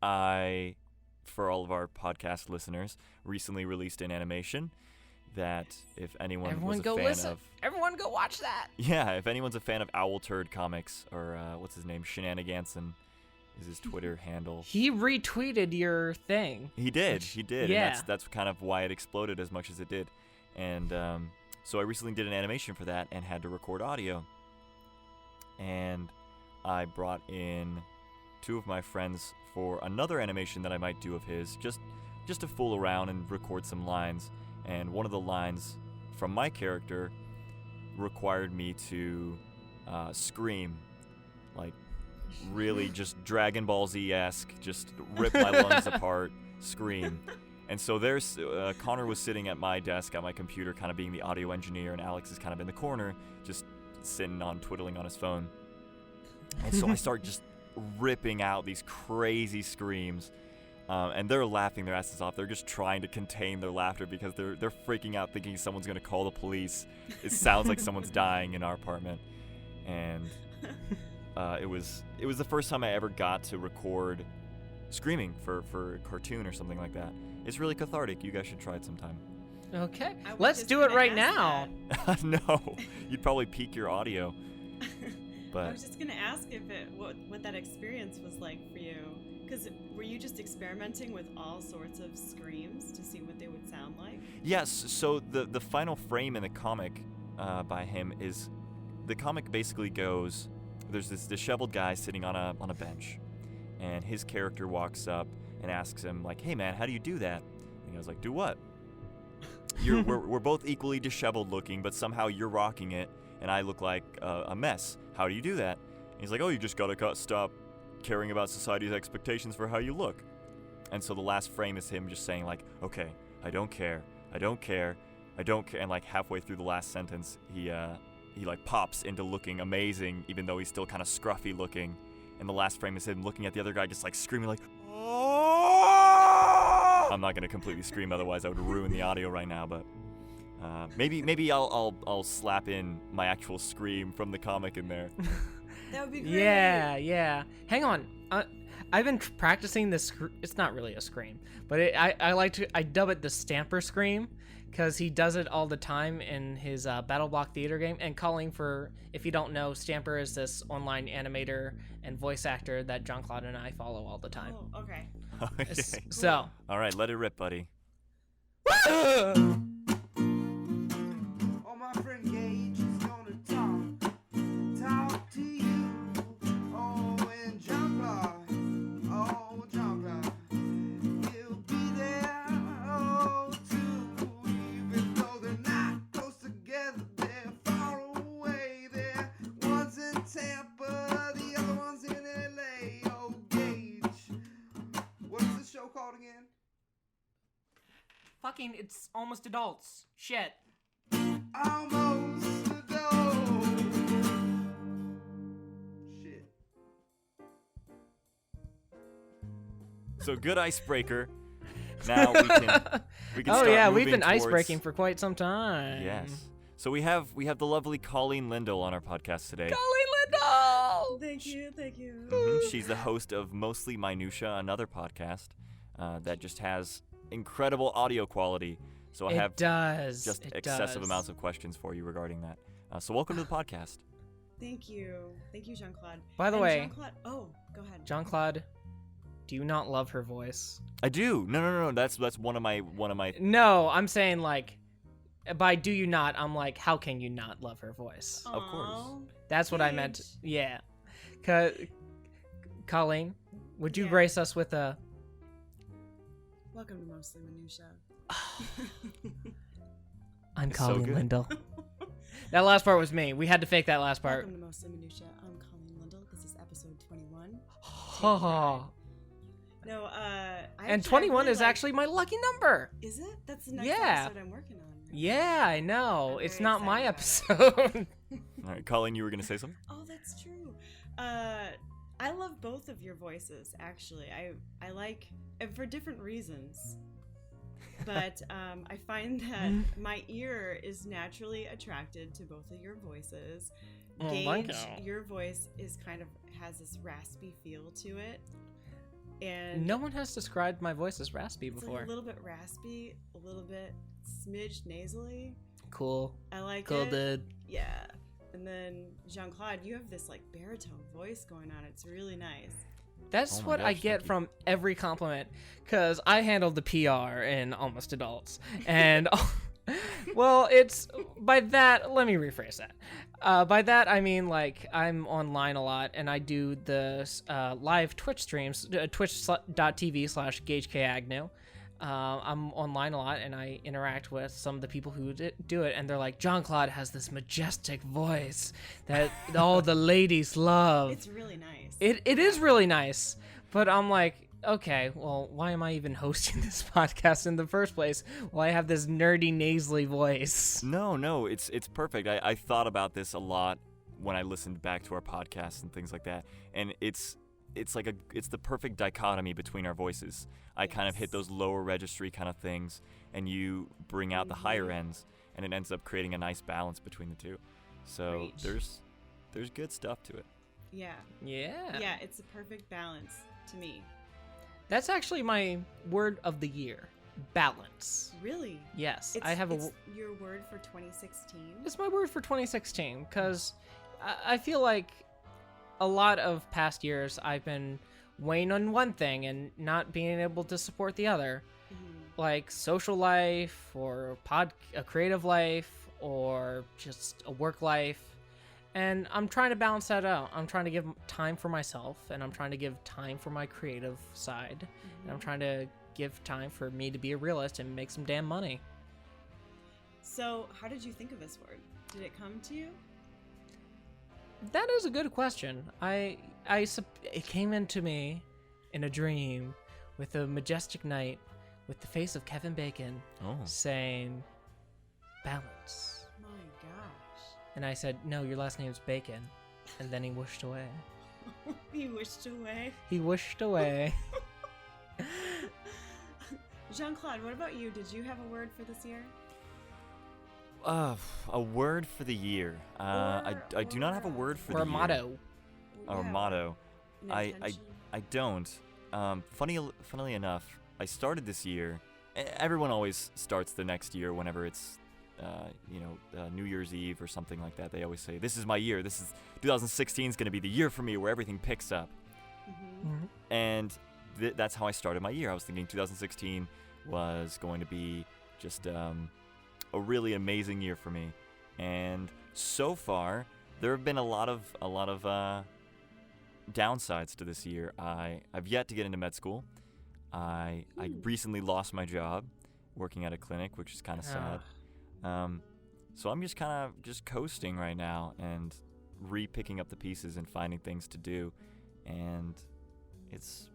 I, for all of our podcast listeners, recently released an animation that if anyone was a fan of... Everyone go watch that! Yeah, if anyone's a fan of OwlTurd comics, or what's his name, Shenaniganson is his Twitter handle. He retweeted your thing. He did. Yeah. And that's kind of why it exploded as much as it did. And so I recently did an animation for that and had to record audio. And I brought in 2 of my friends for another animation that I might do of his, just to fool around and record some lines. And one of the lines from my character required me to scream, like really just Dragon Ball Z-esque, just rip my lungs apart, scream. And so there's Connor was sitting at my desk at my computer, kind of being the audio engineer, and Alex is kind of in the corner, just sitting on twiddling on his phone. And so I start just ripping out these crazy screams, and they're laughing their asses off. They're just trying to contain their laughter because they're freaking out, thinking someone's gonna call the police. It sounds like someone's dying in our apartment, and it was the first time I ever got to record screaming for a cartoon or something like that. It's really cathartic. You guys should try it sometime. Okay, let's do it right now. No, you'd probably peak your audio. But I was just gonna ask if what that experience was like for you, because were you just experimenting with all sorts of screams to see what they would sound like? Yes. So the final frame in the comic by him is, the comic basically goes, there's this disheveled guy sitting on a bench, and his character walks up and asks him, like, "Hey man, how do you do that?" And he was like, "Do what?" We're both equally disheveled looking, but somehow you're rocking it, and I look like a mess. How do you do that? And he's like, "Oh, you just gotta stop caring about society's expectations for how you look." And so the last frame is him just saying, like, "Okay, I don't care, and like halfway through the last sentence, he like pops into looking amazing, even though he's still kind of scruffy looking. And the last frame is him looking at the other guy, just like screaming, like, "Oh!" I'm not gonna completely scream, otherwise I would ruin the audio right now. But maybe I'll slap in my actual scream from the comic in there. That would be great. Yeah. Hang on. I've been practicing this. It's not really a scream, but I dub it the Stamper scream, because he does it all the time in his Battle Block Theater game. And Colleen, if you don't know, Stamper is this online animator and voice actor that Jean Claude and I follow all the time. Oh, okay. Okay. So. All right, let it rip, buddy. Oh, my friend Gage is gonna talk to you. Oh, and Jean Claude, he'll be there, oh, too. Even though they're not close together, they're far away. There, one's in Tampa, the other one's in LA. Oh, Gage, what's the show called again? Fucking, it's Almost Adults. Shit. Almost adult. Shit. So good icebreaker. Now we can Oh start yeah, we've moving been towards... ice breaking for quite some time. Yes. So we have the lovely Colleen Lindl on our podcast today. Colleen Lindl! Thank you. Mm-hmm. She's the host of Mostly Minutia, another podcast that just has incredible audio quality. So I have just excessive amounts of questions for you regarding that. So welcome to the podcast. Thank you, Jean Claude. By the way, oh, go ahead. Jean Claude, do you not love her voice? I do. No. That's one of my. No, I'm saying like, by do you not? I'm like, how can you not love her voice? Of course. That's what I meant. Yeah. Colleen, would you Yeah. grace us with a? Welcome to Mostly Minutia. I'm It's so Colleen good. Lindl. That last part was me. We had to fake that last part. Welcome to Mostly Minutia. I'm Colleen Lindl. This is episode 21. Ha. No, And 21 is actually my lucky number. Is it? That's the next Yeah. episode I'm working on. Yeah, I know. I'm It's very not my excited episode. All right, Colleen, you were gonna say something? Oh, that's true. I love both of your voices, actually. I like, for different reasons. But I find that my ear is naturally attracted to both of your voices. Oh, Gage, thank you. your voice is has this raspy feel to it. And No one has described my voice as raspy it's before. like a little bit raspy, a little bit smidge nasally. Cool. I like Cool, it. dude. Yeah. And then Jean Claude, you have this like baritone voice going on. It's really nice. That's Oh my what I gosh, get thank you. from every compliment, because I handled the PR in Almost Adults, and well, it's by that. Let me rephrase that. By that I mean like I'm online a lot, and I do the live Twitch streams, twitch.tv/GageKAgnew. I'm online a lot, and I interact with some of the people who do it, and they're like, Jean Claude has this majestic voice that all the ladies love. It's really nice. It is really nice, but I'm like, okay, well, why am I even hosting this podcast in the first place? Well, I have this nerdy nasally voice. No, it's perfect. I thought about this a lot when I listened back to our podcasts and things like that, and it's the perfect dichotomy between our voices. I kind of hit those lower registry kind of things, and you bring out the higher ends, and it ends up creating a nice balance between the two. So Preach. there's good stuff to it. Yeah. Yeah. Yeah, it's a perfect balance to me. That's actually my word of the year. Balance. Really? Yes, It's, I have it's your word for 2016? It's my word for 2016, because I feel like a lot of past years I've been weighing on one thing and not being able to support the other, like social life or a creative life or just a work life, and I'm trying to balance that out. I'm trying to give time for myself, and I'm trying to give time for my creative side, and I'm trying to give time for me to be a realist and make some damn money. So, how did you think of this word? Did it come to you? That is a good question. It came into me in a dream with a majestic night with the face of Kevin Bacon saying, balance. My gosh. And I said, no, your last name's Bacon. And then he whooshed away. He wished away. He whooshed away. Jean-Claude, what about you? Did you have a word for this year? A word for the year. I do not have a word for Or the a year. motto. Or Yeah. motto. An I intention? don't. Funnily enough, I started this year. Everyone always starts the next year whenever it's, New Year's Eve or something like that. They always say, "This is my year. 2016 is going to be the year for me where everything picks up." Mhm. And that's how I started my year. I was thinking 2016 was going to be just a really amazing year for me. And so far, there have been a lot of downsides to this year. I've yet to get into med school. I recently lost my job working at a clinic, which is kind of sad. So I'm just kind of just coasting right now and re-picking up the pieces and finding things to do. And it's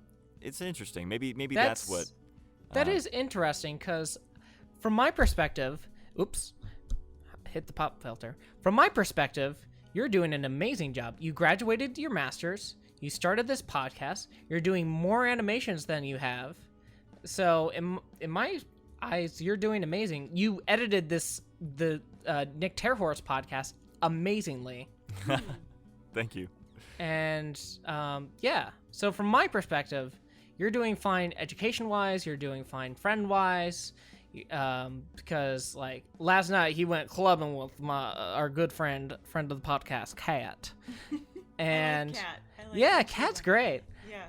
interesting. Maybe that's what. That is interesting, because from my perspective, oops, hit the pop filter. From my perspective, you're doing an amazing job. You graduated your master's. You started this podcast. You're doing more animations than you have. So in my eyes, you're doing amazing. You edited the Nick Terhorse podcast amazingly. Thank you. And yeah, so from my perspective, you're doing fine education-wise. You're doing fine friend-wise. Because like last night he went clubbing with our good friend of the podcast, Kat. And I like Kat. I like yeah, Kat Kat's too. great. Yeah.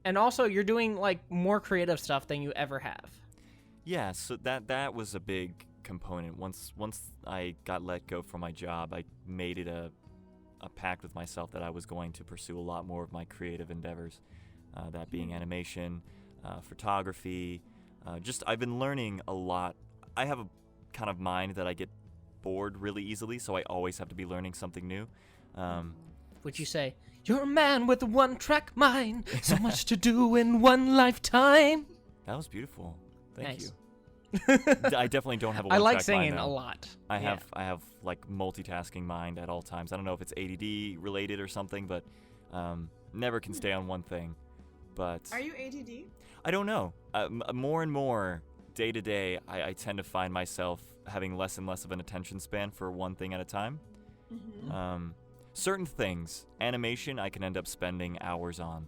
And also you're doing like more creative stuff than you ever have. Yeah, so that was a big component. Once I got let go from my job, I made it a pact with myself that I was going to pursue a lot more of my creative endeavors, that being animation, photography. I've been learning a lot. I have a kind of mind that I get bored really easily, so I always have to be learning something new. Would you say, you're a man with a one-track mind, so much to do in one lifetime? That was beautiful. Thank Nice. you. I definitely don't have a I like one-track singing mind, a though. lot. I Yeah. have like multitasking mind at all times. I don't know if it's ADD related or something, but never can stay on one thing. But Are you ADD? I don't know. More and more day to day, I tend to find myself having less and less of an attention span for one thing at a time. Mm-hmm. Certain things, animation, I can end up spending hours on.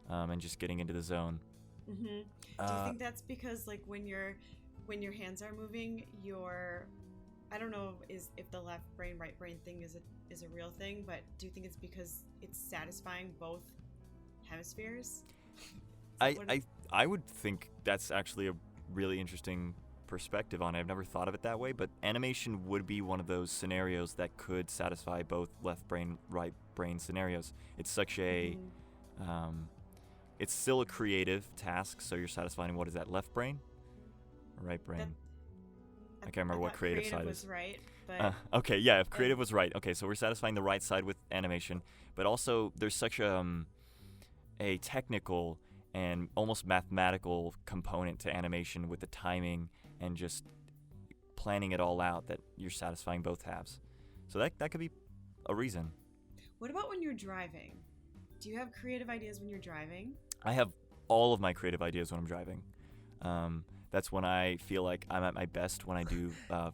and just getting into the zone. Mm-hmm. Do you think that's because like when your hands are moving, I don't know if the left brain right brain thing is a real thing, but do you think it's because it's satisfying both hemispheres? I would think that's actually a really interesting perspective on it. I've never thought of it that way, but animation would be one of those scenarios that could satisfy both left brain, right brain scenarios. It's such a, it's still a creative task, so you're satisfying, what is that, left brain? Or right brain? I can't remember what creative side was is. Right, but okay, yeah, if creative was right. Okay, so we're satisfying the right side with animation, but also there's such a technical and almost mathematical component to animation with the timing and just planning it all out that you're satisfying both halves. So that could be a reason. What about when you're driving? Do you have creative ideas when you're driving? I have all of my creative ideas when I'm driving. That's when I feel like I'm at my best, when I do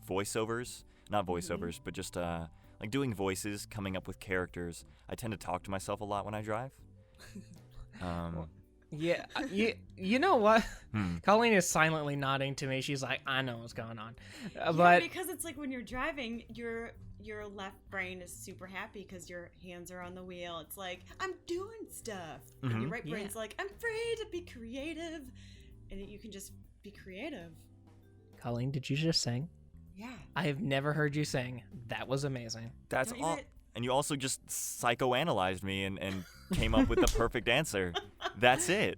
voiceovers. Not voiceovers, but just like doing voices, coming up with characters. I tend to talk to myself a lot when I drive. Yeah, you know what? Colleen is silently nodding to me. She's like, I know what's going on. But because it's like when you're driving, your left brain is super happy because your hands are on the wheel. It's like, I'm doing stuff. And your right brain's like, I'm free to be creative. And you can just be creative. Colleen, did you just sing? Yeah. I have never heard you sing. That was amazing. That's Don't all. you- And you also just psychoanalyzed me and came up with the perfect answer. That's it.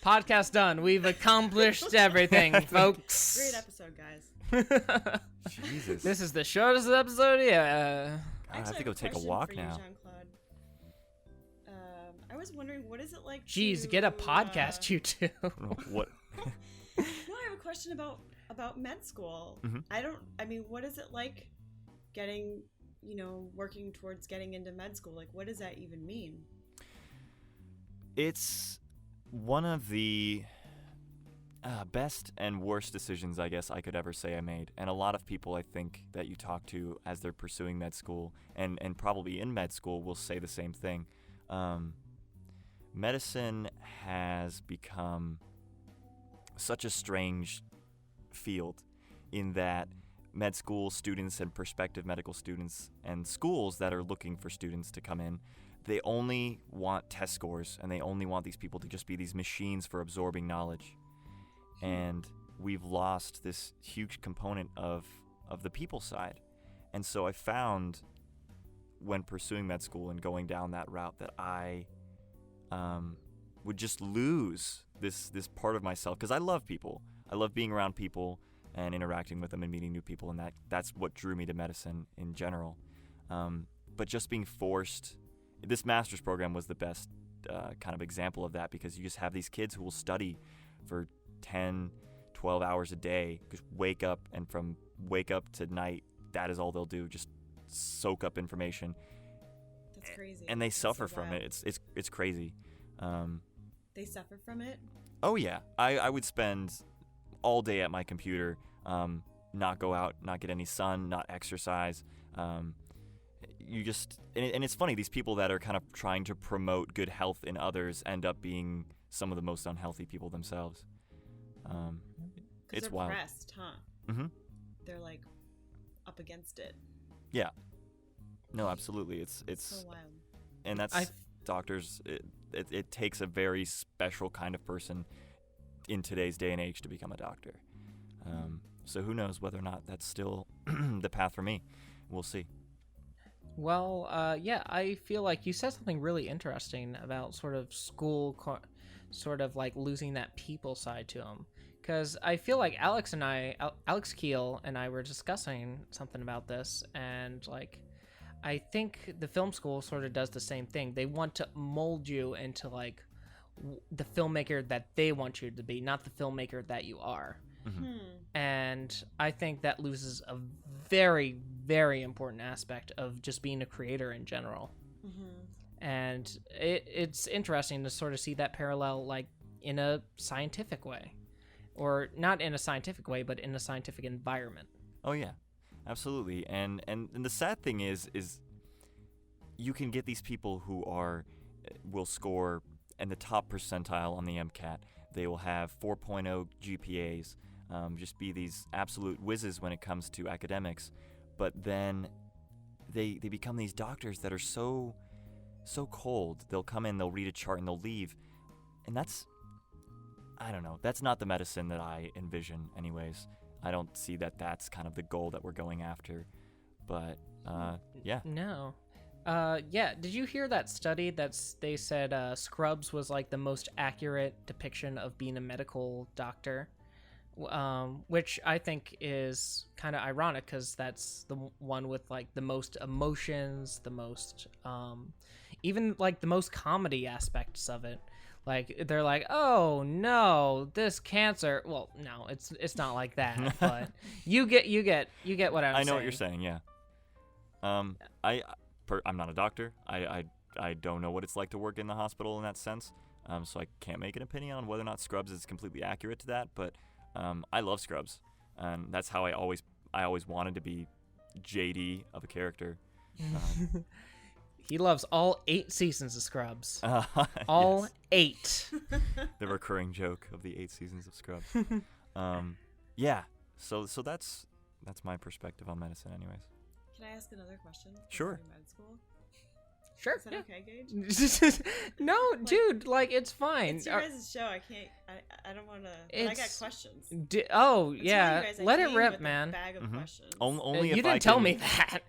Podcast done. We've accomplished everything, folks. Great episode, guys. Jesus. This is the shortest episode yet. I have to go take a walk now. Jean-Claude. I was wondering, what is it like Jeez, to, get a podcast, you two. What? No, I have a question about med school. What is it like getting, working towards getting into med school? Like, what does that even mean? It's one of the best and worst decisions, I guess I could ever say I made. And a lot of people, I think, that you talk to as they're pursuing med school and probably in med school will say the same thing. Medicine has become such a strange field in that med school students and prospective medical students and schools that are looking for students to come in, they only want test scores and they only want these people to just be these machines for absorbing knowledge. And we've lost this huge component of the people side. And so I found when pursuing med school and going down that route that I would just lose this part of myself, because I love people. I love being around people and interacting with them and meeting new people, and that's what drew me to medicine in general. But just being forced, this master's program was the best kind of example of that, because you just have these kids who will study for 10, 12 hours a day, just wake up, and from wake up to night, that is all they'll do, just soak up information. That's crazy. And they That's suffer so from wild. it. It's crazy. They suffer from it? Oh yeah, I would spend all day at my computer, not go out, not get any sun, not exercise. You just, and it's funny, these people that are kind of trying to promote good health in others end up being some of the most unhealthy people themselves. It's they're wild. pressed, huh? Mm-hmm. They're like up against it. Yeah. No, absolutely. It's So wild. and that's doctors. It takes a very special kind of person in today's day and age to become a doctor. So who knows whether or not that's still the path for me. We'll see. Well, yeah, I feel like you said something really interesting about sort of school, sort of like losing that people side to them. Because I feel like Alex Keel and I were discussing something about this, and like, I think the film school sort of does the same thing. They want to mold you into like the filmmaker that they want you to be, not the filmmaker that you are. Mm-hmm. And I think that loses a very, very important aspect of just being a creator in general. And it's interesting to sort of see that parallel, like in a scientific way, or not in a scientific way, but in a scientific environment. Oh yeah, absolutely. And the sad thing is you can get these people who are will score in the top percentile on the MCAT. They will have 4.0 GPAs, just be these absolute whizzes when it comes to academics. But then they become these doctors that are so cold. They'll come in, they'll read a chart, and they'll leave. And I don't know, that's not the medicine that I envision anyways. I don't see that that's kind of the goal that we're going after. But, yeah. No. Yeah, did you hear that study they said Scrubs was like the most accurate depiction of being a medical doctor? Which I think is kind of ironic because that's the one with like the most emotions, the most, even like the most comedy aspects of it. Like they're like, oh no, this cancer. Well, no, it's not like that. But you get what I'm saying. I know what you're saying. Yeah. I'm not a doctor. I don't know what it's like to work in the hospital in that sense. So I can't make an opinion on whether or not Scrubs is completely accurate to that. But I love Scrubs, and that's how I always wanted to be JD of a character. He loves all 8 seasons of Scrubs. All yes. 8. The recurring joke of the 8 seasons of Scrubs. Yeah. So that's my perspective on medicine, anyways. Can I ask another question? Sure. Med school? Sure. Is that Yeah. okay, Gage? No, dude, like it's fine. It's your guys' show. I can't. I don't want to. I got It's- questions. Oh I'm telling you yeah, guys, I let it came rip, with a man. bag of Mhm. questions. Only You if I didn't tell can- me that.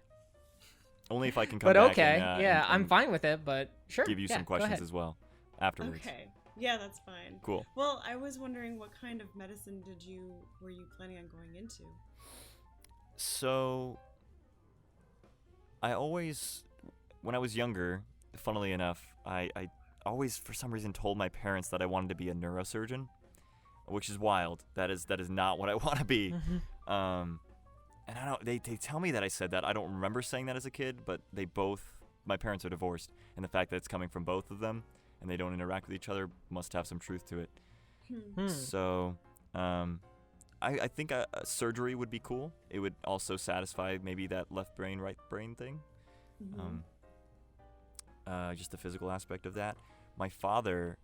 Only if I can come But back okay, and, yeah, I'm and fine with it. But sure, give you yeah, some go questions ahead. as well afterwards. Okay. Yeah, that's fine. Cool. Well, I was wondering what kind of medicine were you planning on going into? So I always, when I was younger, funnily enough, I always for some reason told my parents that I wanted to be a neurosurgeon, which is wild. That is not what I want to be. And I don't. They tell me that I said that. I don't remember saying that as a kid, but my parents are divorced, and the fact that it's coming from both of them and they don't interact with each other must have some truth to it. So, I think a surgery would be cool. It would also satisfy maybe that left brain, right brain thing. Just the physical aspect of that. My father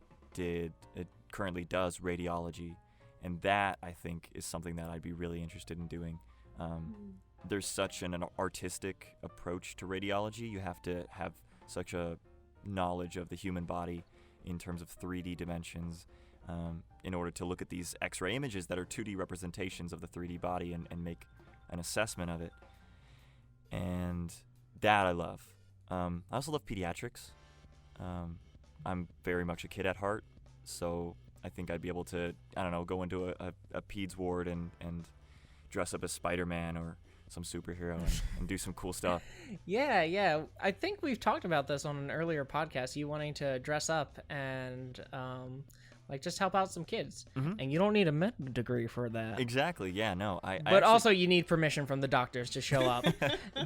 currently does radiology, and that I think is something that I'd be really interested in doing. There's such an artistic approach to radiology. You have to have such a knowledge of the human body in terms of 3D dimensions in order to look at these X-ray images that are 2D representations of the 3D body and make an assessment of it. And that I love. I also love pediatrics. I'm very much a kid at heart, so I think I'd be able to, I don't know, go into a peds ward and dress up as Spider-Man or some superhero and do some cool stuff. Yeah. I think we've talked about this on an earlier podcast. You wanting to dress up and like just help out some kids, and you don't need a med degree for that. Exactly. Yeah. No. But also, you need permission from the doctors to show up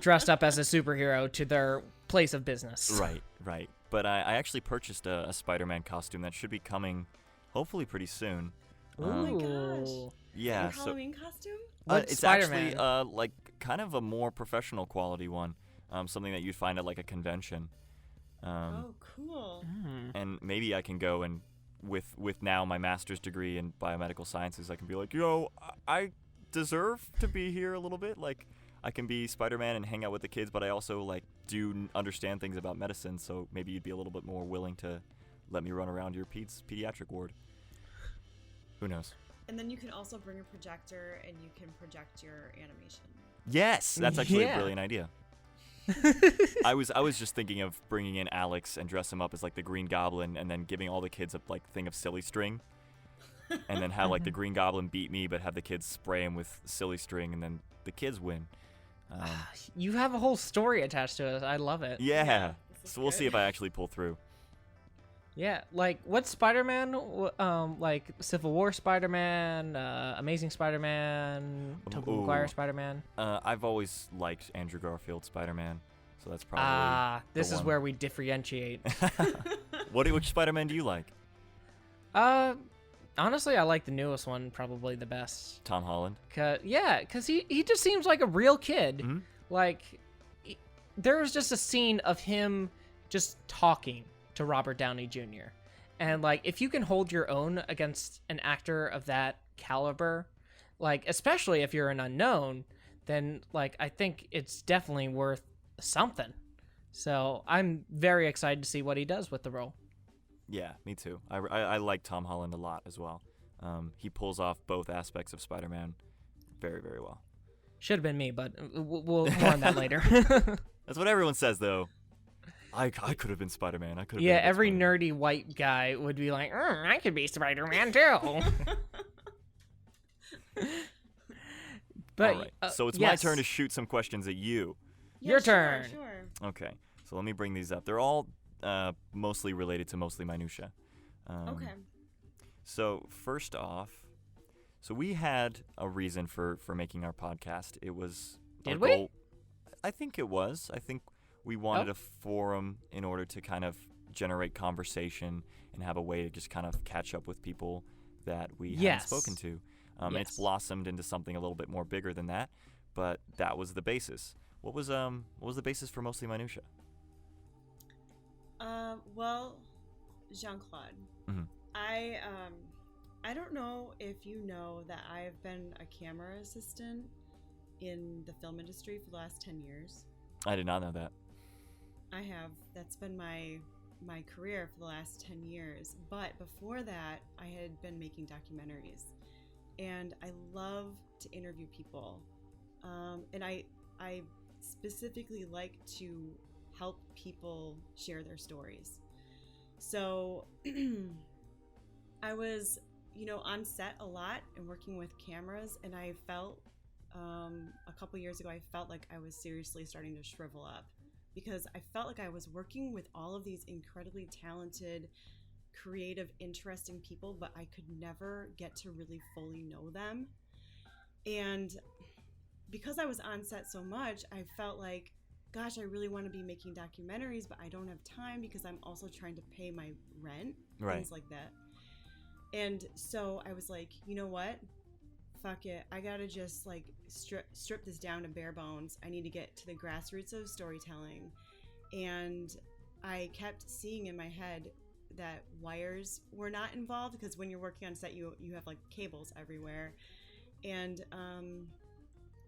dressed up as a superhero to their place of business. Right. But I actually purchased a Spider-Man costume that should be coming, hopefully pretty soon. Oh my gosh. Yeah. Your So Halloween costume? it's Spider-Man? actually like kind of a more professional quality one, something that you'd find at like a convention. Oh, cool. And maybe I can go and with now my master's degree in biomedical sciences, I can be like, I deserve to be here a little bit. Like, I can be Spider-Man and hang out with the kids, but I also like do understand things about medicine. So maybe you'd be a little bit more willing to let me run around your pediatric ward. Who knows? And then you can also bring a projector and you can project your animation. Yes, that's actually a Yeah. brilliant idea. I was just thinking of bringing in Alex and dress him up as like the Green Goblin, and then giving all the kids a like thing of silly string, and then have like the Green Goblin beat me, but have the kids spray him with silly string, and then the kids win. You have a whole story attached to it. I love it. Yeah. this is So we'll see good. if I actually pull through. Yeah, like what's Spider-Man? Like Civil War Spider-Man, Amazing Spider-Man, Tobey Ooh. Maguire Spider-Man. I've always liked Andrew Garfield Spider-Man, so that's probably This the is one. where we differentiate. Which Spider-Man do you like? Honestly, I like the newest one probably the best. Tom Holland. Cause he just seems like a real kid. Mhm. Like there was just a scene of him just talking, to Robert Downey Jr. And like, if you can hold your own against an actor of that caliber, like especially if you're an unknown, then like I think it's definitely worth something. So I'm very excited to see what he does with the role. Yeah, me too. I like Tom Holland a lot as well. He pulls off both aspects of Spider-Man very, very well. Should have been me, but we'll more on that later. That's what everyone says, though. I could have been Spider-Man. I could. Yeah, every nerdy white guy would be like, I could be Spider-Man too. But all right. So it's my yes. turn to shoot some questions at you. Your turn. Sure. Okay. So let me bring these up. They're all mostly related to Mostly Minutia. Okay. So first off, so we had a reason for making our podcast. It was Did our we? goal. I think it was. I think we wanted a forum in order to kind of generate conversation and have a way to just kind of catch up with people that we hadn't spoken to. And it's blossomed into something a little bit more bigger than that, but that was the basis. What was the basis for Mostly Minutia? Well, Jean Claude, Mhm. I don't know if you know that I've been a camera assistant in the film industry for the last 10 years. I did not know that. I have. That's been my career for the last 10 years. But before that, I had been making documentaries. And I love to interview people. And I specifically like to help people share their stories. So I was, on set a lot and working with cameras, and I felt a couple years ago, I felt like I was seriously starting to shrivel up because I felt like I was working with all of these incredibly talented, creative, interesting people, but I could never get to really fully know them. And because I was on set so much, I felt like, gosh, I really want to be making documentaries, but I don't have time because I'm also trying to pay my rent, things like that. And so I was like, you know what? Fuck it. I gotta just like strip this down to bare bones. I need to get to the grassroots of storytelling. And I kept seeing in my head that wires were not involved because when you're working on set, you have like cables everywhere. And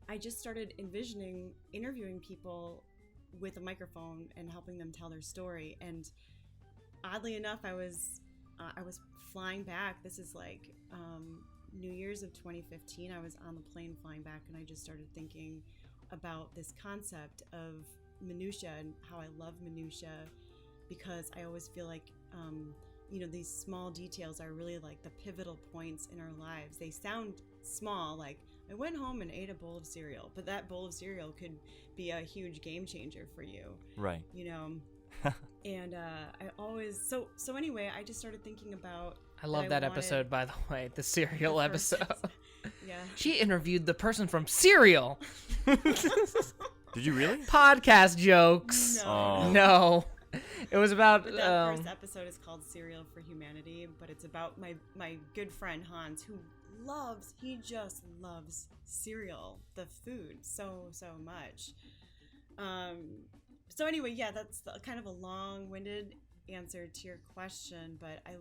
I just started envisioning interviewing people with a microphone and helping them tell their story. And oddly enough, I was flying back. This is like New Year's of 2015. I was on the plane flying back, and I just started thinking about this concept of minutia and how I love minutia because I always feel like these small details are really like the pivotal points in our lives. They sound small, like I went home and ate a bowl of cereal, but that bowl of cereal could be a huge game changer for you. Right. And I always so anyway, I just started thinking about. I love that episode, by the way, the cereal episode. Yeah. She interviewed the person from Serial. Did you really? Podcast jokes. No. No. It was about. But that first episode is called Cereal for Humanity, but it's about my good friend Hans, who he just loves cereal, the food, so much. So anyway, yeah, that's kind of a long-winded answer to your question, but I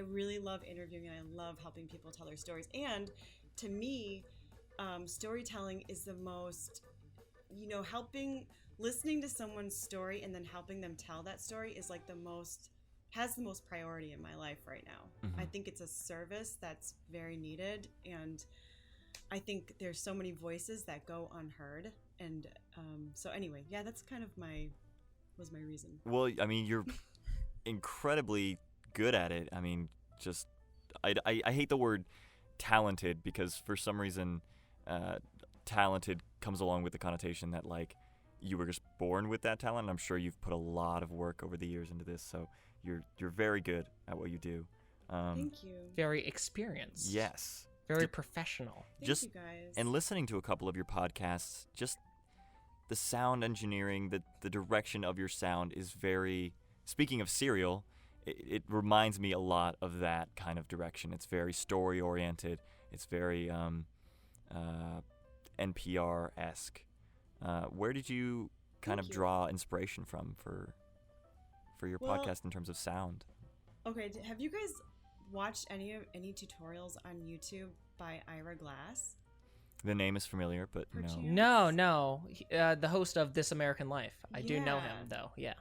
really love interviewing, and I love helping people tell their stories. And to me, storytelling is the most, listening to someone's story and then helping them tell that story is like has the most priority in my life right now. Mm-hmm. I think it's a service that's very needed, and I think there's so many voices that go unheard. And so anyway, yeah, that's kind of was my reason. Well, I mean, you're incredibly good at it. I mean, just I hate the word talented because for some reason talented comes along with the connotation that like you were just born with that talent. I'm sure you've put a lot of work over the years into this, so you're very good at what you do. Thank you. Very experienced. Yes. Very professional. Thank you guys. And listening to a couple of your podcasts, just the sound engineering, the direction of your sound is very. Speaking of Serial, it reminds me a lot of that kind of direction. It's very story oriented. It's very NPR-esque. Where did you kind of draw inspiration from for for your Well- podcast in terms of sound. Okay, have you guys watched any tutorials on YouTube by Ira Glass? The name is familiar, but no. Perchance. No. The host of This American Life. I do know him, Yeah. though. Yeah.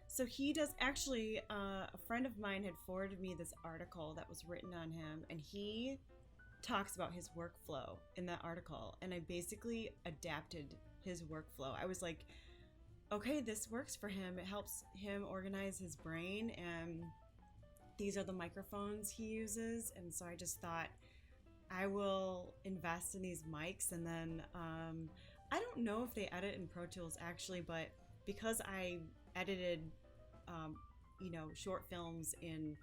So he does actually. A friend of mine had forwarded me this article that was written on him, and he talks about his workflow in that article. And I basically adapted his workflow. I was like, okay, this works for him. It helps him organize his brain, and these are the microphones he uses. And so I just thought, I will invest in these mics, and then I don't know if they edit in Pro Tools actually, but because I edited short films in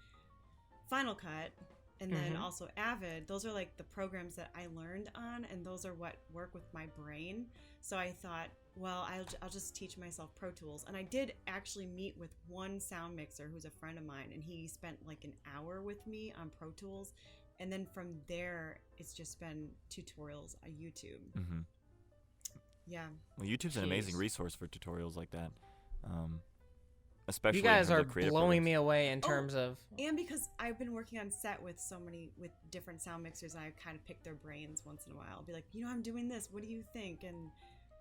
Final Cut and then also Avid, those are like the programs that I learned on, and those are what work with my brain. So I thought, well, I'll just teach myself Pro Tools. And I did actually meet with one sound mixer who's a friend of mine, and he spent like an hour with me on Pro Tools. And then from there, it's just been tutorials on YouTube. Mm-hmm. Yeah. Well, YouTube's an amazing Jeez. resource for tutorials like that. Especially You guys in terms are of creative blowing programs. me away in terms of. And because I've been working on set with with different sound mixers, I kind of pick their brains once in a while. I'll be like, I'm doing this. What do you think? And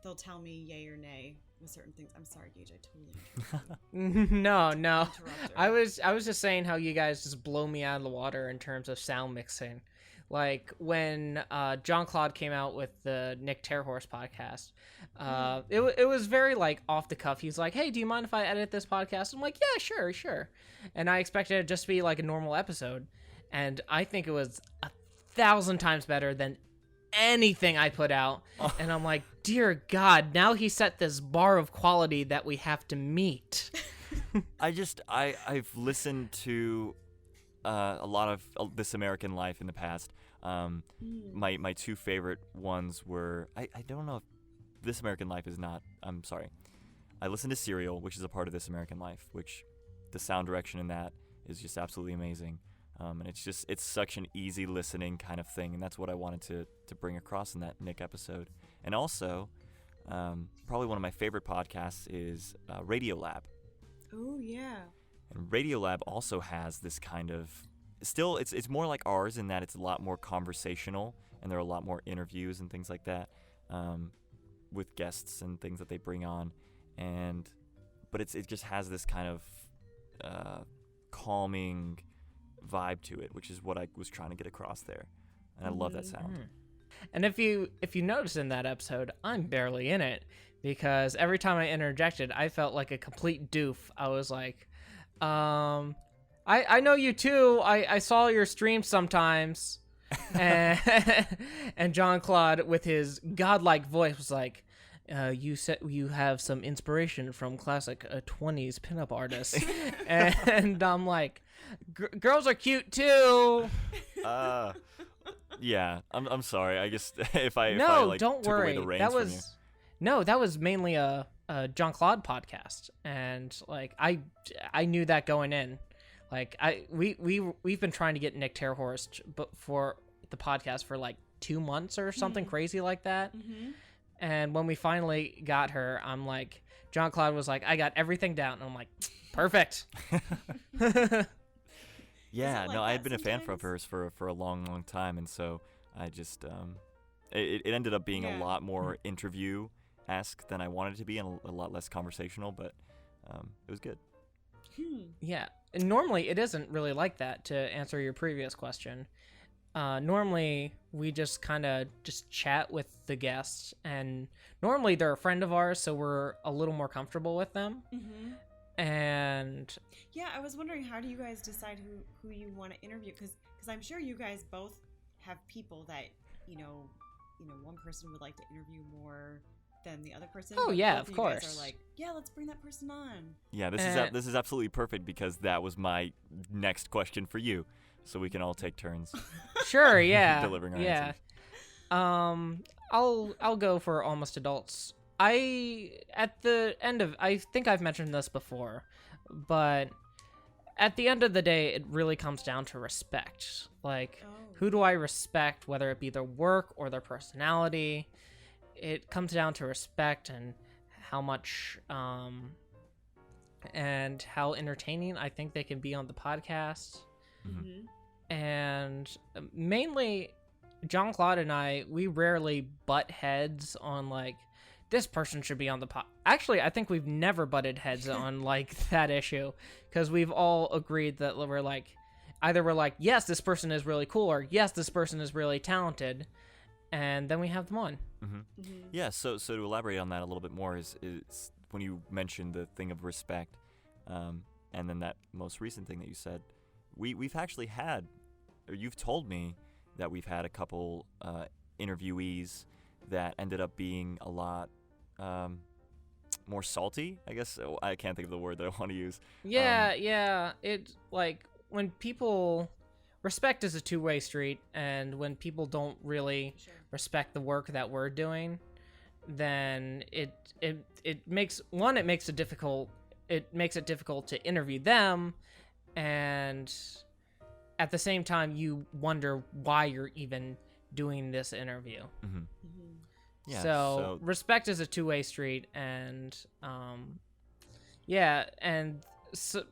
they'll tell me yay or nay with certain things. I'm sorry, Gage. I totally No. interrupted. I was just saying how you guys just blow me out of the water in terms of sound mixing. Like when Jean Claude came out with the Nick Terhorse podcast, it was very like off the cuff. He's like, "Hey, do you mind if I edit this podcast?" I'm like, "Yeah, sure." And I expected it just to be like a normal episode, and I think it was 1,000 times better than anything I put out. And I'm like, dear God, now he set this bar of quality that we have to meet. I've listened to a lot of This American Life in the past. My two favorite ones were I don't know if This American Life is not. I'm sorry. I listened to Serial, which is a part of This American Life, which the sound direction in that is just absolutely amazing. And it's such an easy listening kind of thing, and that's what I wanted to bring across in that Nick episode. And also, probably one of my favorite podcasts is Radiolab. Oh yeah. And Radiolab also has this kind of still it's more like ours in that it's a lot more conversational, and there are a lot more interviews and things like that with guests and things that they bring on, but it just has this kind of calming vibe to it, which is what I was trying to get across there, and I love that sound. And if you notice in that episode, I'm barely in it because every time I interjected, I felt like a complete doof. I was like, I know you too. I saw your stream sometimes. And Jean Claude, with his godlike voice, was like, you said you have some inspiration from classic 20s pinup artists. And I'm like, girls are cute too. Yeah, I'm sorry. I just Don't took worry. away the reins That from you. was that was mainly a Jean Claude podcast, and like I knew that going in. Like we've been trying to get Nick Terhorse for the podcast for like 2 months or something crazy like that. And when we finally got her, I'm like, Jean Claude was like, I got everything down, and I'm like, perfect. Yeah, like no, I that had been a fan of sometimes? hers for a long time, and so I just it ended up being a Yeah. lot more interview-esque than I wanted it to be, and a lot less conversational, but it was good. Yeah, and normally it isn't really like that. To answer your previous question, normally we just kind of just chat with the guests, and normally they're a friend of ours, so we're a little more comfortable with them. And Yeah, I was wondering, how do you guys decide who you want to interview? Because I'm sure you guys both have people that one person would like to interview more than the other person. Oh, but yeah, both of you guys course. are like, yeah, let's bring that person on. Yeah, this is absolutely perfect because that was my next question for you, so we can all take turns. sure, yeah, Delivering our yeah. answers. I'll go for Almost Adults. I think I've mentioned this before, but at the end of the day, it really comes down to respect. Like, who do I respect, whether it be their work or their personality? It comes down to respect and how much and how entertaining I think they can be on the podcast. Mm-hmm. And mainly, Jean Claude and I, we rarely butt heads on like this person should be on the pod. Actually, I think we've never butted heads on like that issue, because we've all agreed that we're like, either we're like, yes, this person is really cool, or yes, this person is really talented, and then we have them on. Yeah, so to elaborate on that a little bit more is when you mentioned the thing of respect, and then that most recent thing that you said, we've actually had, or you've told me that we've had a couple interviewees that ended up being a lot more salty, I guess. I can't think of the word that I want to use. Yeah. It, like, when people... Respect is a two-way street, and when people don't really respect the work that we're doing, then it makes it difficult to interview them, and at the same time you wonder why you're even doing this interview. Yeah, so respect is a two-way street, and so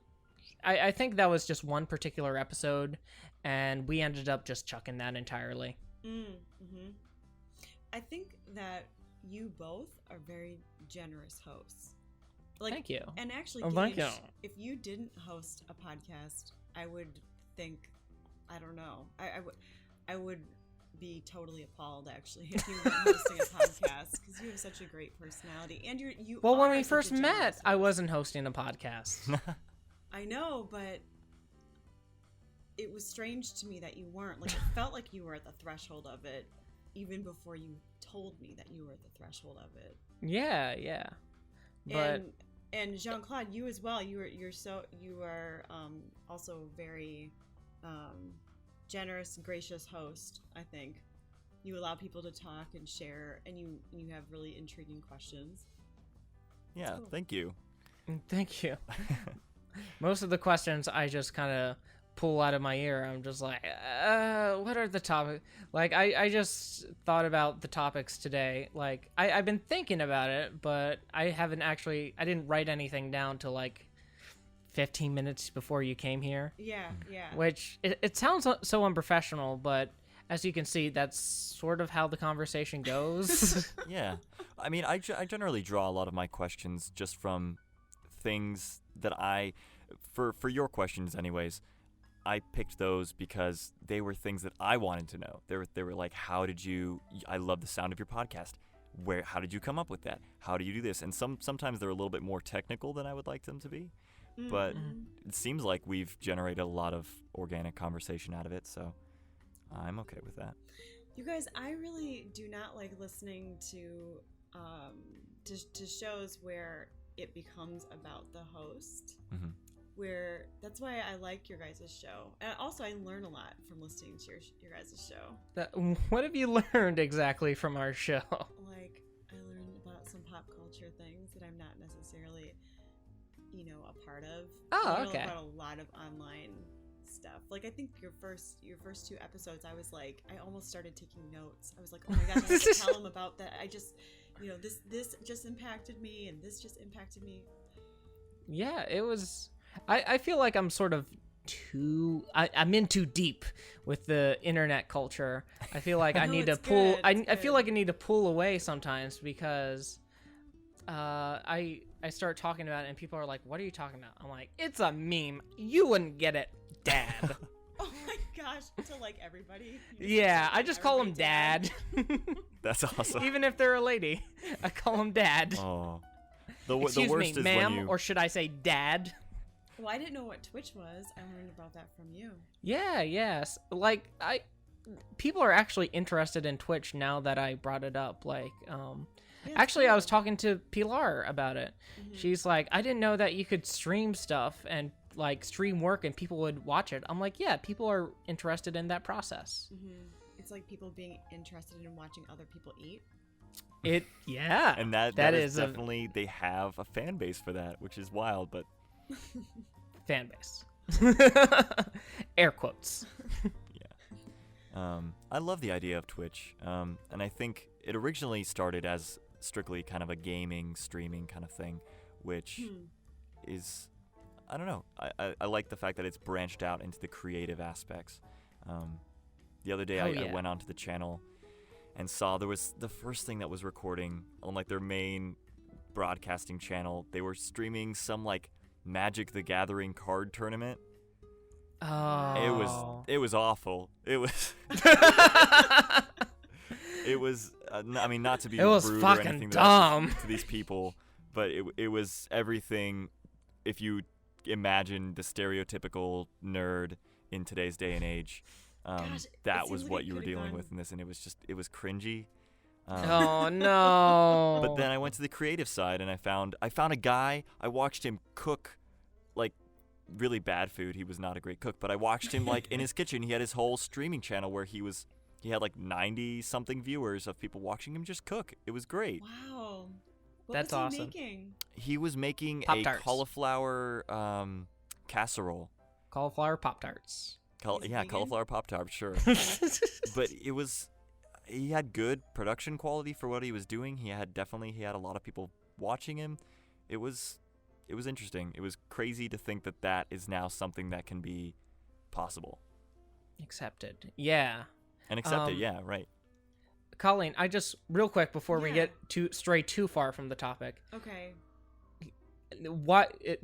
I think that was just one particular episode, and we ended up just chucking that entirely. I think that you both are very generous hosts. Like, thank you. And actually, thank Gage, you. if you didn't host a podcast, I would think, I don't know, I would be totally appalled, actually, if you weren't hosting a podcast, because you have such a great personality, and you. Well, when are we such a first generous met, host. I wasn't hosting a podcast. I know, but it was strange to me that you weren't. Like, it felt like you were at the threshold of it, even before you told me that you were at the threshold of it. Yeah. But and Jean Claude, you as well. You are also very generous and gracious host. I think you allow people to talk and share, and you have really intriguing questions. Yeah, cool. Thank you. Thank you. Most of the questions I just kind of pull out of my ear. I'm just like, what are the topics? Like, I just thought about the topics today. Like, I've been thinking about it, but I didn't write anything down till like 15 minutes before you came here. Yeah. Which, it sounds so unprofessional, but as you can see, that's sort of how the conversation goes. Yeah. I mean, I generally draw a lot of my questions just from things that for your questions anyways, I picked those because they were things that I wanted to know. They were like, I love the sound of your podcast. How did you come up with that? How do you do this? And sometimes they're a little bit more technical than I would like them to be. But it seems like we've generated a lot of organic conversation out of it, so I'm okay with that. You guys, I really do not like listening to shows where it becomes about the host. Where that's why I like your guys' show. And also, I learn a lot from listening to your guys' show. What have you learned exactly from our show? Like, I learned about some pop culture things that I'm not necessarily, a part of. Oh, I learned okay. about a lot of online stuff. Like, I think your first two episodes, I was like, I almost started taking notes. I was like, oh my gosh, I have to tell them about that. I just, this just impacted me, and this just impacted me. Yeah, it was. I feel like I'm sort of I'm in too deep with the internet culture. I feel like I need to pull. I feel like I need to pull away sometimes, because I start talking about it and people are like, "What are you talking about?" I'm like, "It's a meme. You wouldn't get it, Dad." Oh my gosh, to like everybody. Yeah, I just call him Dad. That's awesome. Even if they're a lady, I call him Dad. Oh, Excuse the worst me, is ma'am, when you... or should I say Dad? Well, I didn't know what Twitch was. I learned about that from you. Yeah, yes. Like, people are actually interested in Twitch now that I brought it up. Like, actually, I was talking to Pilar about it. She's like, I didn't know that you could stream stuff and like stream work and people would watch it. I'm like, yeah, people are interested in that process. It's like people being interested in watching other people eat. Yeah. And that is definitely, they have a fan base for that, which is wild, but... Fan base. Air quotes. Yeah. I love the idea of Twitch, and I think it originally started as strictly kind of a gaming, streaming kind of thing, which is, I don't know. I like the fact that it's branched out into the creative aspects. The other day I went onto the channel and saw there was the first thing that was recording on like their main broadcasting channel. They were streaming some like Magic the Gathering card tournament. Oh. It was awful. It was it was I mean, not to be It was rude or fucking anything dumb to these people, but it was everything if you imagine the stereotypical nerd in today's day and age. Gosh, that it was seems what like you were could've dealing gone- with in this, and it was cringy. Oh no. But then I went to the creative side and I found a guy. I watched him cook like really bad food. He was not a great cook, but I watched him like in his kitchen. He had his whole streaming channel where he had like 90 something viewers of people watching him just cook. It was great. Wow. What That's was he awesome. making? He was making Pop-Tarts. a cauliflower casserole. Cauliflower Pop-Tarts. He's vegan? Cauliflower Pop-Tart, sure. But he had good production quality for what he was doing. He had a lot of people watching him. It was interesting. It was crazy to think that is now something that can be possible Accepted. Yeah. and accepted. Yeah, right. Colleen, I just real quick before we Yeah. get stray too far from the topic. Okay.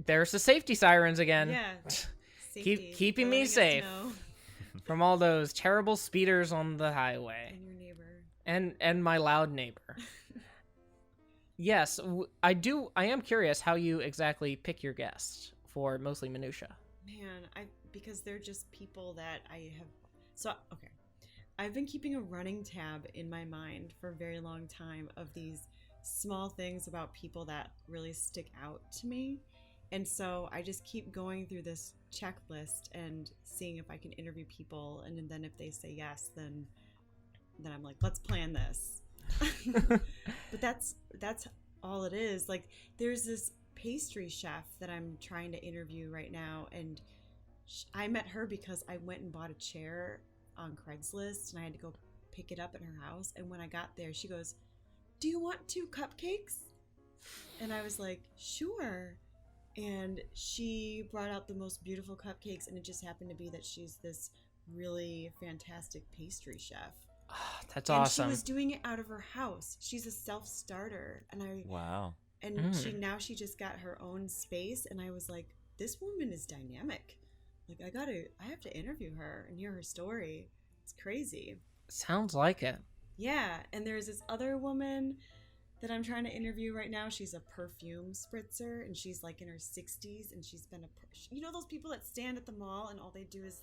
There's the safety sirens again. Yeah. Safety. keeping You're me letting us safe. know. From all those terrible speeders on the highway. And your neighbor. And my loud neighbor. Yes, I am curious how you exactly pick your guests for Mostly Minutia. Man, because they're just people that I have. So okay, I've been keeping a running tab in my mind for a very long time of these small things about people that really stick out to me, and so I just keep going through this checklist and seeing if I can interview people, and then if they say yes, then I'm like, let's plan this. But that's all it is. Like, there's this pastry chef that I'm trying to interview right now, and I met her because I went and bought a chair on Craigslist, and I had to go pick it up at her house. And when I got there, she goes, "Do you want 2 cupcakes?" And I was like, "Sure." And she brought out the most beautiful cupcakes, and it just happened to be that she's this really fantastic pastry chef. Oh, that's And awesome. she was doing it out of her house. She's a self-starter, and Wow. she just got her own space, and I was like, this woman is dynamic. Like, I have to interview her and hear her story. It's crazy. Sounds like it. Yeah, and there's this other woman that I'm trying to interview right now. She's a perfume spritzer, and she's like in her 60s, and she's been you know those people that stand at the mall and all they do is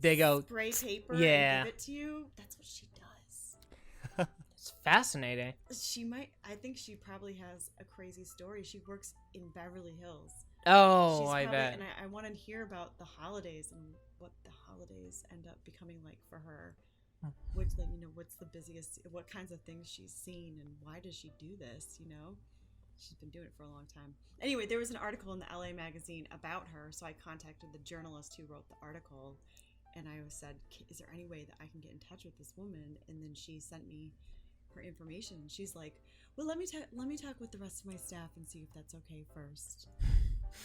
They go, spray paper yeah. and give it to you? That's what she does. it's fascinating. I think she probably has a crazy story. She works in Beverly Hills. Oh, She's I probably- bet. And I want to hear about the holidays and what the holidays end up becoming like for her. Which, like, you know, what's the busiest, what kinds of things she's seen, and why does she do this, you know? She's been doing it for a long time. Anyway, there was an article in the LA magazine about her, so I contacted the journalist who wrote the article, and I said, is there any way that I can get in touch with this woman? And then she sent me her information. She's like, well, let me talk with the rest of my staff and see if that's okay first.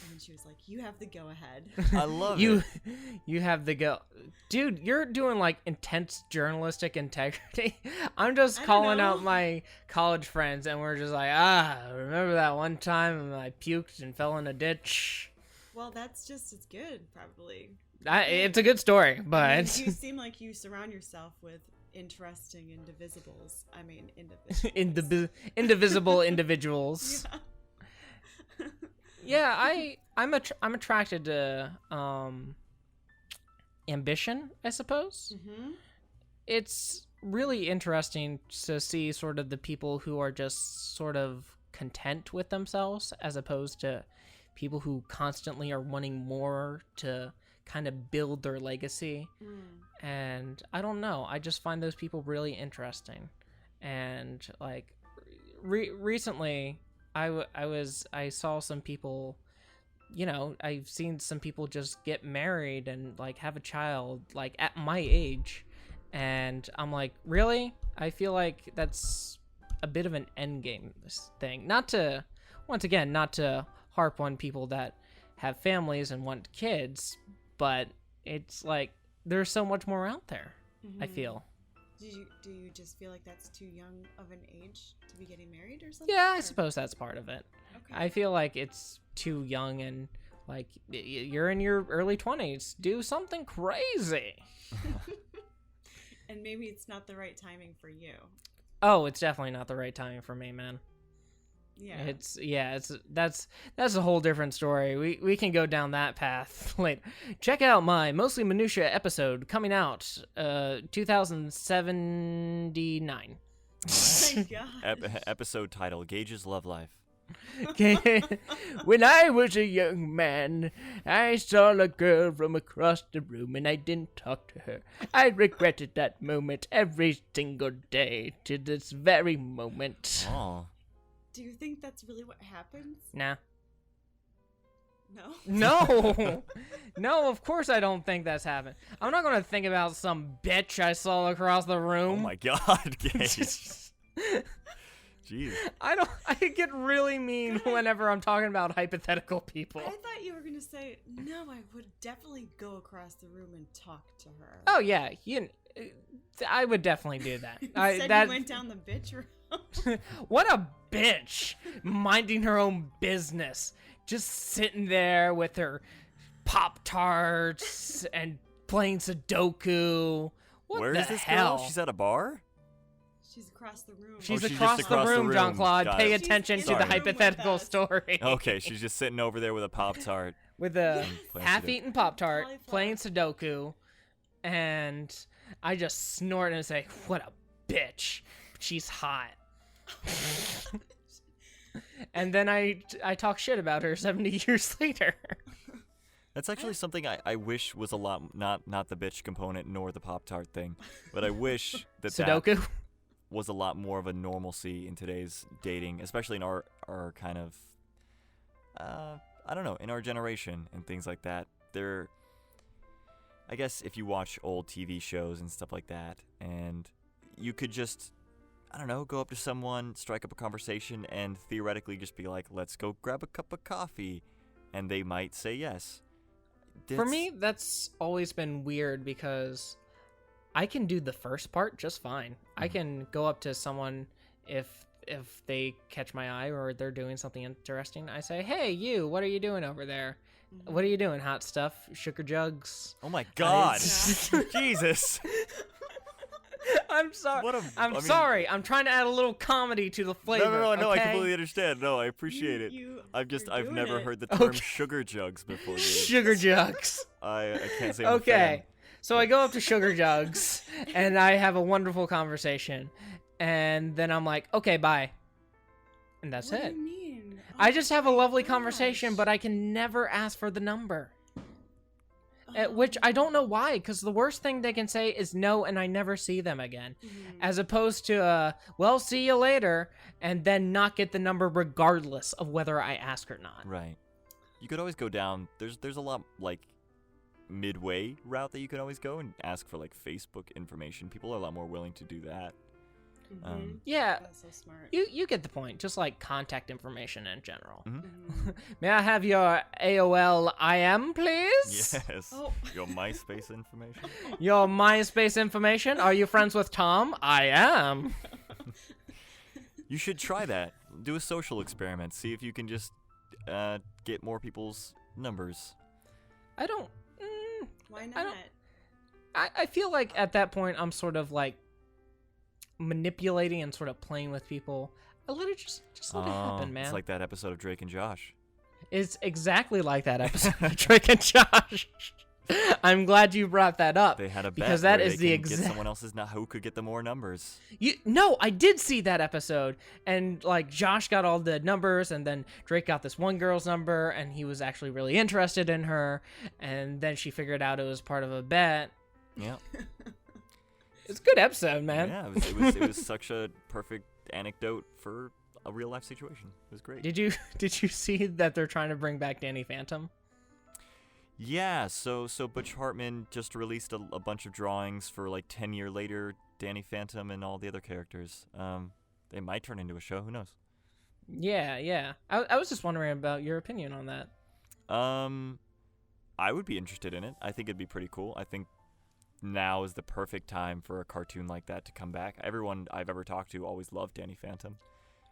And then she was like, you have the go ahead. I love you it. you have the go, dude. You're doing like intense journalistic integrity. I'm just I don't calling know. out my college friends, and we're just like, remember that one time I puked and fell in a ditch? Well, it's good, probably. It's a good story, I mean, but you seem like you surround yourself with interesting indivisibles. I mean, indivisible individuals. Yeah. Yeah, I'm attracted to ambition, I suppose. Mm-hmm. It's really interesting to see sort of the people who are just sort of content with themselves, as opposed to people who constantly are wanting more to kind of build their legacy. And I don't know, I just find those people really interesting. And like recently I saw some people, you know, I've seen some people just get married and like have a child like at my age, and I'm like, really? I feel like that's a bit of an end game thing. Not to harp on people that have families and want kids, but it's like there's so much more out there. I feel. Do you just feel like that's too young of an age to be getting married or something? Yeah, I or- suppose that's part of it. Okay. I feel like it's too young, and like you're in your early 20s. Do something crazy. And maybe it's not the right timing for you. Oh, it's definitely not the right timing for me, man. Yeah. That's a whole different story. We can go down that path later. Check out my Mostly Minutia episode coming out 2079. Oh my god. Episode title: Gage's Love Life. Okay. When I was a young man, I saw a girl from across the room and I didn't talk to her. I regretted that moment every single day to this very moment. Oh. Do you think that's really what happens? Nah. No. No. No, of course I don't think that's happened. I'm not going to think about some bitch I saw across the Oh room. my God, Gage. Jeez. I get really mean whenever I'm talking about hypothetical people. I thought you were going to say, no, I would definitely go across the room and talk to her. Oh yeah, I would definitely do that. You I said that you went down the bitch room. what a bitch, minding her own business, just sitting there with her Pop-Tarts and playing Sudoku. What Where the is this hell? girl? She's at a bar? She's across the room. She's she's across, just the across the room, John room. Claude. Got Pay it. attention She's to in the the room with hypothetical us. story. Okay, she's just sitting over there with a Pop-Tart. With a playing half-eaten Pop-Tart, Cauliflower. playing Sudoku, and I just snort and say, "What a bitch! She's hot." And then I talk shit about her 70 years later. That's actually something I wish was a lot, not the bitch component nor the Pop-Tart thing, but I wish that Sudoku. was a lot more of a normalcy in today's dating, especially in our kind of, I don't know, in our generation and things like that. I guess if you watch old TV shows and stuff like that, and you could just, I don't know, go up to someone, strike up a conversation, and theoretically just be like, let's go grab a cup of coffee, and they might say yes. For me, that's always been weird because I can do the first part just fine. I can go up to someone if they catch my eye or they're doing something interesting. I say, "Hey, you, what are you doing over there? What are you doing? Hot stuff? Sugar jugs?" Oh my God. Yeah. Jesus. I'm sorry. What a- I mean- sorry. I'm trying to add a little comedy to the flavor. No, I okay? completely understand. No, I appreciate it. You're I've doing never it. heard the term Okay. sugar jugs before. Dude. Sugar jugs. I can't say I'm a Okay. fan. So I go up to Sugar Jugs and I have a wonderful conversation. And then I'm like, "Okay, bye." And that's What it. do you mean? I just have a my lovely gosh. conversation, but I can never ask for the number. Oh. Which I don't know why, because the worst thing they can say is no, and I never see them again. Mhm. As opposed to, well, see you later, and then not get the number regardless of whether I ask or not. Right. You could always go down. There's a lot like midway route that you could always go and ask for like Facebook information. People are a lot more willing to do that. Mhm. Yeah, That's so smart. you get the point. Just like contact information in general. Mhm. May I have your AOL IM, please? Yes. Oh. Your MySpace information. Your MySpace information? Are you friends with Tom? I am. You should try that. Do a social experiment. See if you can just get more people's numbers. I don't. Why I not? don't- I feel like at that point I'm sort of like manipulating and sort of playing with people. I let it just let it happen, man. It's like that episode of Drake and Josh. It's exactly like that episode of Drake and Josh. I'm glad you brought that up. They had a bet because that where is they the can get exact. someone else's who could get the more numbers. No, I did see that episode, and like Josh got all the numbers, and then Drake got this one girl's number, and he was actually really interested in her, and then she figured out it was part of a bet. Yeah. It's a good episode, man. Yeah, it was such a perfect anecdote for a real life situation. It was great. Did you see that they're trying to bring back Danny Phantom? Yeah, so Butch Hartman just released a bunch of drawings for like 10 years later, Danny Phantom and all the other characters. They might turn into a show, who knows? Yeah. I was just wondering about your opinion on that. I would be interested in it. I think it'd be pretty cool. I think now is the perfect time for a cartoon like that to come back. Everyone I've ever talked to always loved Danny Phantom.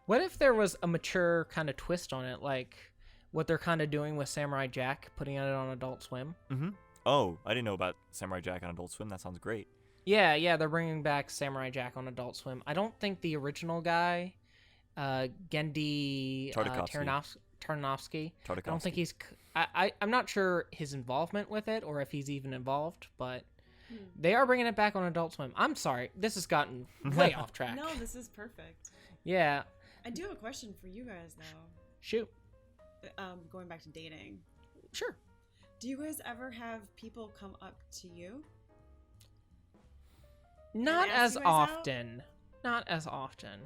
What if there was a mature kind of twist on it, like what they're kind of doing with Samurai Jack, putting it on Adult Swim? Mm-hmm. Oh, I didn't know about Samurai Jack on Adult Swim. That sounds great. Yeah, they're bringing back Samurai Jack on Adult Swim. I don't think the original guy, Gendy Tartakovsky. I don't think he's. I'm not sure his involvement with it or if he's even involved, but they are bringing it back on Adult Swim. I'm sorry, this has gotten way off track. No, this is perfect. Yeah. I do have a question for you guys though. Shoot. Going back to dating. Sure. Do you guys ever have people come up to you? Not ask as you guys out? often. Not as often.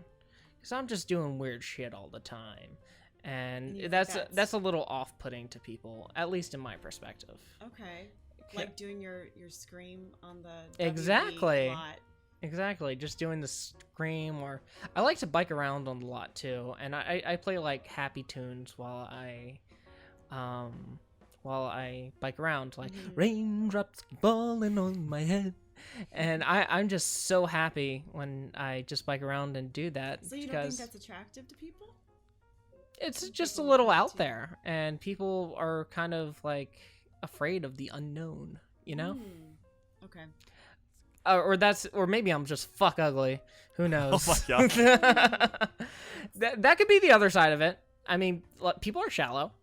Because I'm just doing weird shit all the time. And you think that's a little off-putting to people, at least in my perspective. Okay. Like doing your scream on the Exactly. WB lot. Exactly, just doing the scream, or I like to bike around on the lot too, and I play like happy tunes while I bike around, like raindrops keep falling on my head, and I'm just so happy when I just bike around and do that. So you don't think that's attractive to people? It's just a little out there, and people are kind of like afraid of the unknown, you know? Okay. Or maybe I'm just fuck ugly. Who knows? Oh my god. that could be the other side of it. I mean, people are shallow.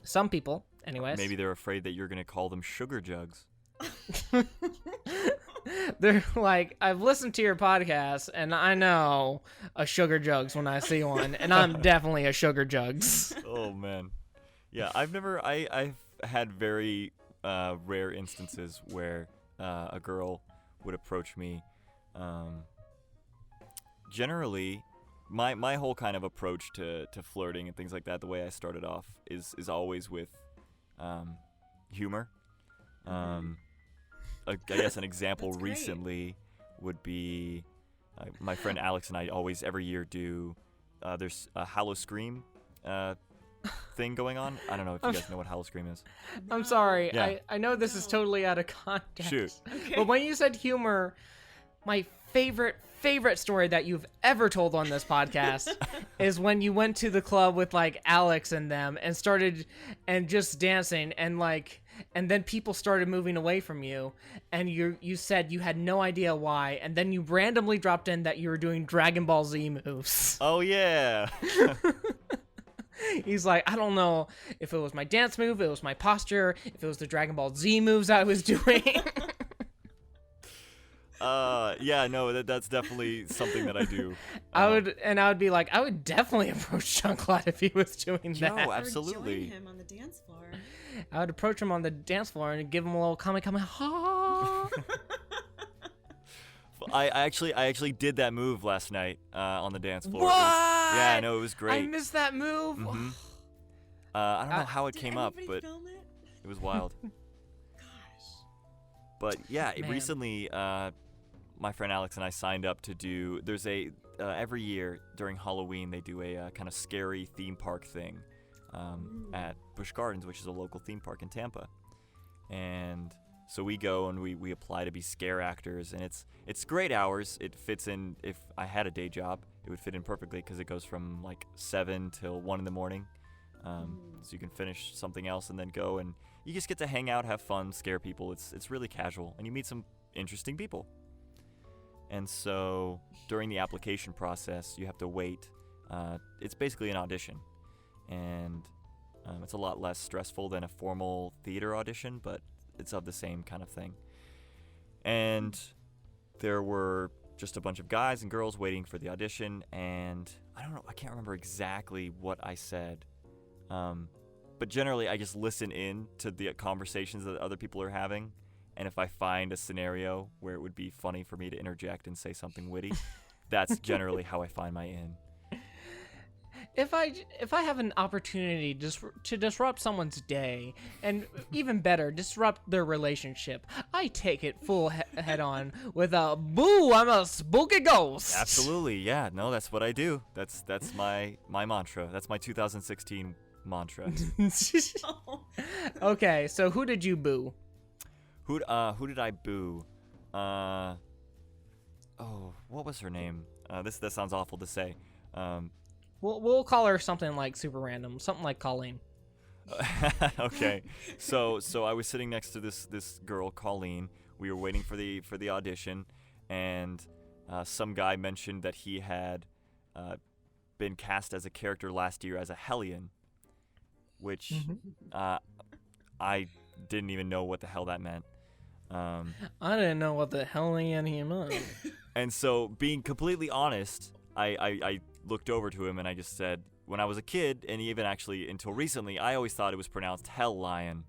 Some people, anyways. Maybe they're afraid that you're going to call them sugar jugs. They're like, I've listened to your podcast, and I know a sugar jugs when I see one, and I'm definitely a sugar jugs. Oh man. Yeah, I've had very rare instances where a girl would approach me. Generally, my whole kind of approach to flirting and things like that, the way I started off is always with humor. I guess an example That's great. Recently would be my friend Alex and I always every year do there's a Hallow Scream thing going on. I don't know if you guys know what Hallow Scream is. I'm sorry. Yeah. I know this is totally out of context. Shoot. Okay. But when you said humor, my favorite story that you've ever told on this podcast is when you went to the club with like Alex and them and started and just dancing and then people started moving away from you and you said you had no idea why, and then you randomly dropped in that you were doing Dragon Ball Z moves. Oh yeah. He's like, I don't know if it was my dance move, it was my posture, if it was the Dragon Ball Z moves I was doing. Yeah, no, that's definitely something that I do. I would be like, I would definitely approach Jean Claude if he was doing that. No, Or absolutely. join him on the dance floor. I would approach him on the dance floor and give him a little kame ha. I actually did that move last night on the dance floor. What? Yeah, no, it was great. I missed that move. Mhm. I don't know how it Did came up, anybody but film it? it was wild. Gosh. But yeah, Man. recently, my friend Alex and I signed up to do. There's every year during Halloween they do a kind of scary theme park thing at Busch Gardens, which is a local theme park in Tampa, and so we go and we apply to be scare actors, and it's great hours. It fits in. If I had a day job, it would fit in perfectly because it goes from like 7 till 1 in the morning. So you can finish something else and then go, and you just get to hang out, have fun, scare people. It's really casual, and you meet some interesting people. And so during the application process, you have to wait. It's basically an audition, and it's a lot less stressful than a formal theater audition, but it's of the same kind of thing. And there were just a bunch of guys and girls waiting for the audition, and I can't remember exactly what I said. But generally, I just listen in to the conversations that other people are having, and if I find a scenario where it would be funny for me to interject and say something witty, that's generally how I find my in. if I have an opportunity to disrupt someone's day, and even better, disrupt their relationship, I take it full head on with a boo, I'm a spooky ghost. Absolutely, yeah. No, that's what I do. That's my mantra. That's my 2016 mantra. Okay, so who did you boo? Who did I boo? What was her name? That sounds awful to say. We'll call her something like super random, something like Colleen. Okay, so I was sitting next to this girl, Colleen. We were waiting for the audition, and some guy mentioned that he had been cast as a character last year as a Hellion, which I didn't even know what the hell that meant. I didn't know what the hell he meant. And so, being completely honest, I looked over to him and I just said, when I was a kid, and even actually until recently, I always thought it was pronounced Hell Lion.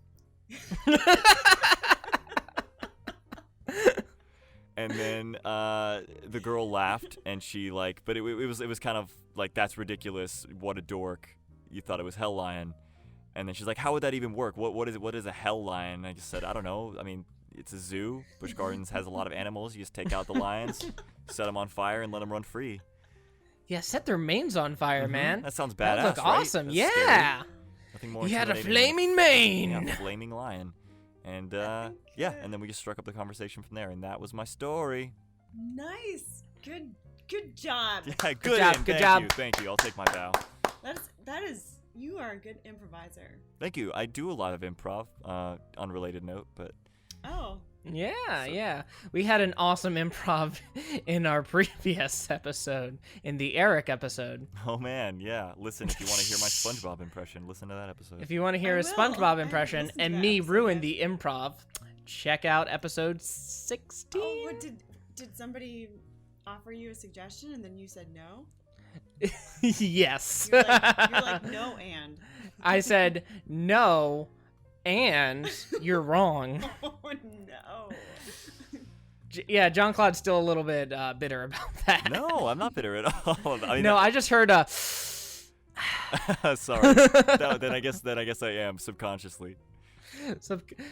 And then the girl laughed, and she but it was kind of like, that's ridiculous. What a dork! You thought it was Hell Lion. And then she's like, how would that even work? What is a Hell Lion? And I just said, I don't know. I mean, it's a zoo. Busch Gardens has a lot of animals. You just take out the lions, set them on fire, and let them run free. Yeah, set their manes on fire, man. That sounds badass, That look right? awesome. That's Yeah. scary. Nothing more He had a intimidating flaming mane. than a flaming lion. And and then we just struck up the conversation from there, and that was my story. Nice. Good job. Yeah, good job, in. good Thank job. you. Thank you. I'll take my bow. That is you are a good improviser. Thank you. I do a lot of improv. Unrelated note, but Oh. Yeah. We had an awesome improv in our previous episode, in the Eric episode. oh man, yeah. Listen, if you want to hear my SpongeBob impression, listen to that episode. If you want to hear I his will. SpongeBob I impression listened to and that me episode, ruin yeah. the improv, check out episode 16. Oh, what did somebody offer you a suggestion and then you said no? Yes. You're like no and. I said no, and you're wrong. Oh no. Yeah, Jean Claude's still a little bit bitter about that. No, I'm not bitter at all. I mean, No, I just heard a. sorry. Then I guess I am subconsciously.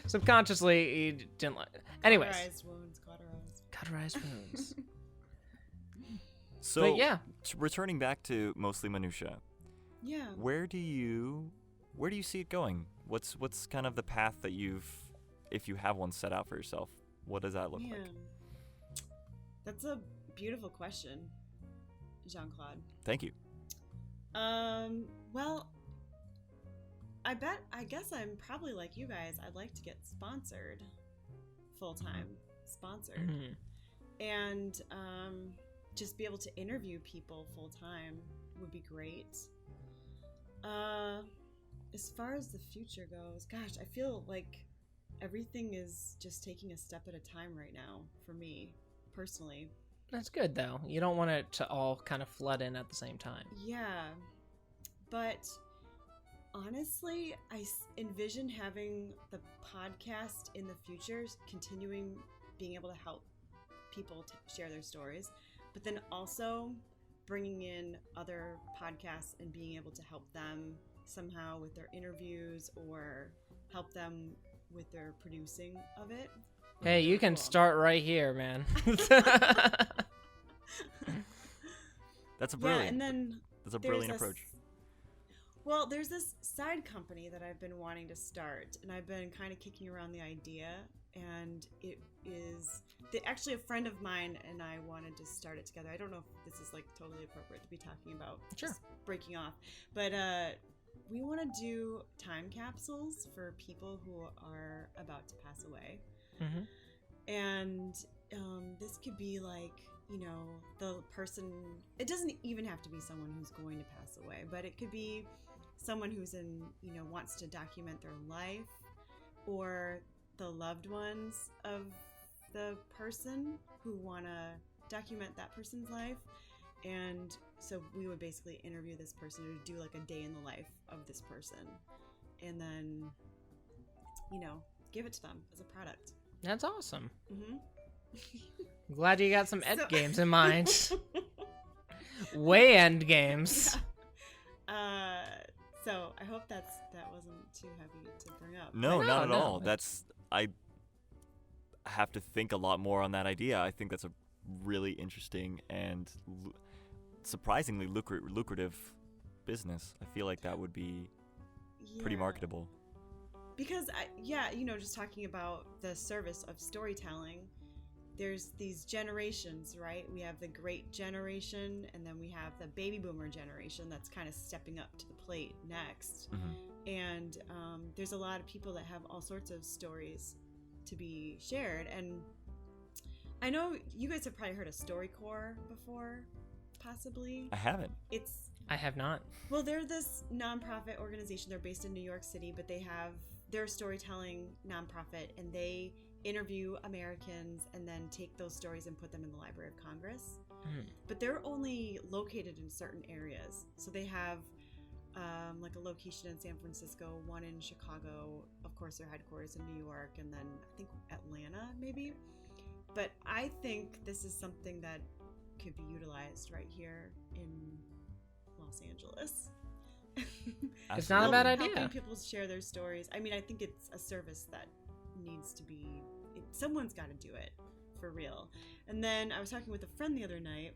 Subconsciously, he didn't like. Anyways, Cauterized wounds, cauterized. cauterized wounds. So, But yeah. Returning back to Mostly Minutia, Yeah. where do you see it going? What's kind of the path that if you have one set out for yourself, what does that look like? That's a beautiful question, Jean Claude. Thank you. Well, I guess I'm probably like you guys. I'd like to get sponsored, full-time sponsored, and just be able to interview people full-time would be great. As far as the future goes, gosh, I feel like everything is just taking a step at a time right now for me, personally. That's good, though. You don't want it to all kind of flood in at the same time. Yeah, but honestly, I envision having the podcast in the future, continuing being able to help people to share their stories, but then also bringing in other podcasts and being able to help them somehow with their interviews or help them with their producing of it. Hey, you can Cool. start right here, man. That's a Yeah, brilliant. and then That's a there's brilliant a approach. Well, there's this side company that I've been wanting to start, and I've been kind of kicking around the idea, and it is actually a friend of mine and I wanted to start it together. I don't know if this is like totally appropriate to be talking about, Sure. just breaking off, but we want to do time capsules for people who are about to pass away. Mhm. And this could be like, you know, the person, it doesn't even have to be someone who's going to pass away, but it could be someone who's wants to document their life, or the loved ones of the person who want to document that person's life. And so we would basically interview this person or do like a day in the life of this person, and then, give it to them as a product. That's awesome. Mm-hmm. Glad you got some end So- games in mind. Way end games. Yeah. So I hope that wasn't too heavy to bring up. No, No, not at no, all. it's- I have to think a lot more on that idea. I think that's a really interesting and surprisingly lucrative business. I feel like that would be pretty Yeah. marketable. Because just talking about the service of storytelling, there's these generations, right? We have the great generation, and then we have the baby boomer generation that's kind of stepping up to the plate next. And there's a lot of people that have all sorts of stories to be shared. And I know you guys have probably heard of StoryCorps before, possibly. I haven't. I have not. Well, they're this nonprofit organization. They're based in New York City, but they're a storytelling nonprofit, and they interview Americans and then take those stories and put them in the Library of Congress. But they're only located in certain areas. So they have like a location in San Francisco, one in Chicago, of course their headquarters in New York, and then I think Atlanta maybe. But I think this is something that could be utilized right here in Los Angeles. It's not a bad Helping idea. people share their stories. I mean, I think it's a service that needs to be, someone's got to do it for real. And then I was talking with a friend the other night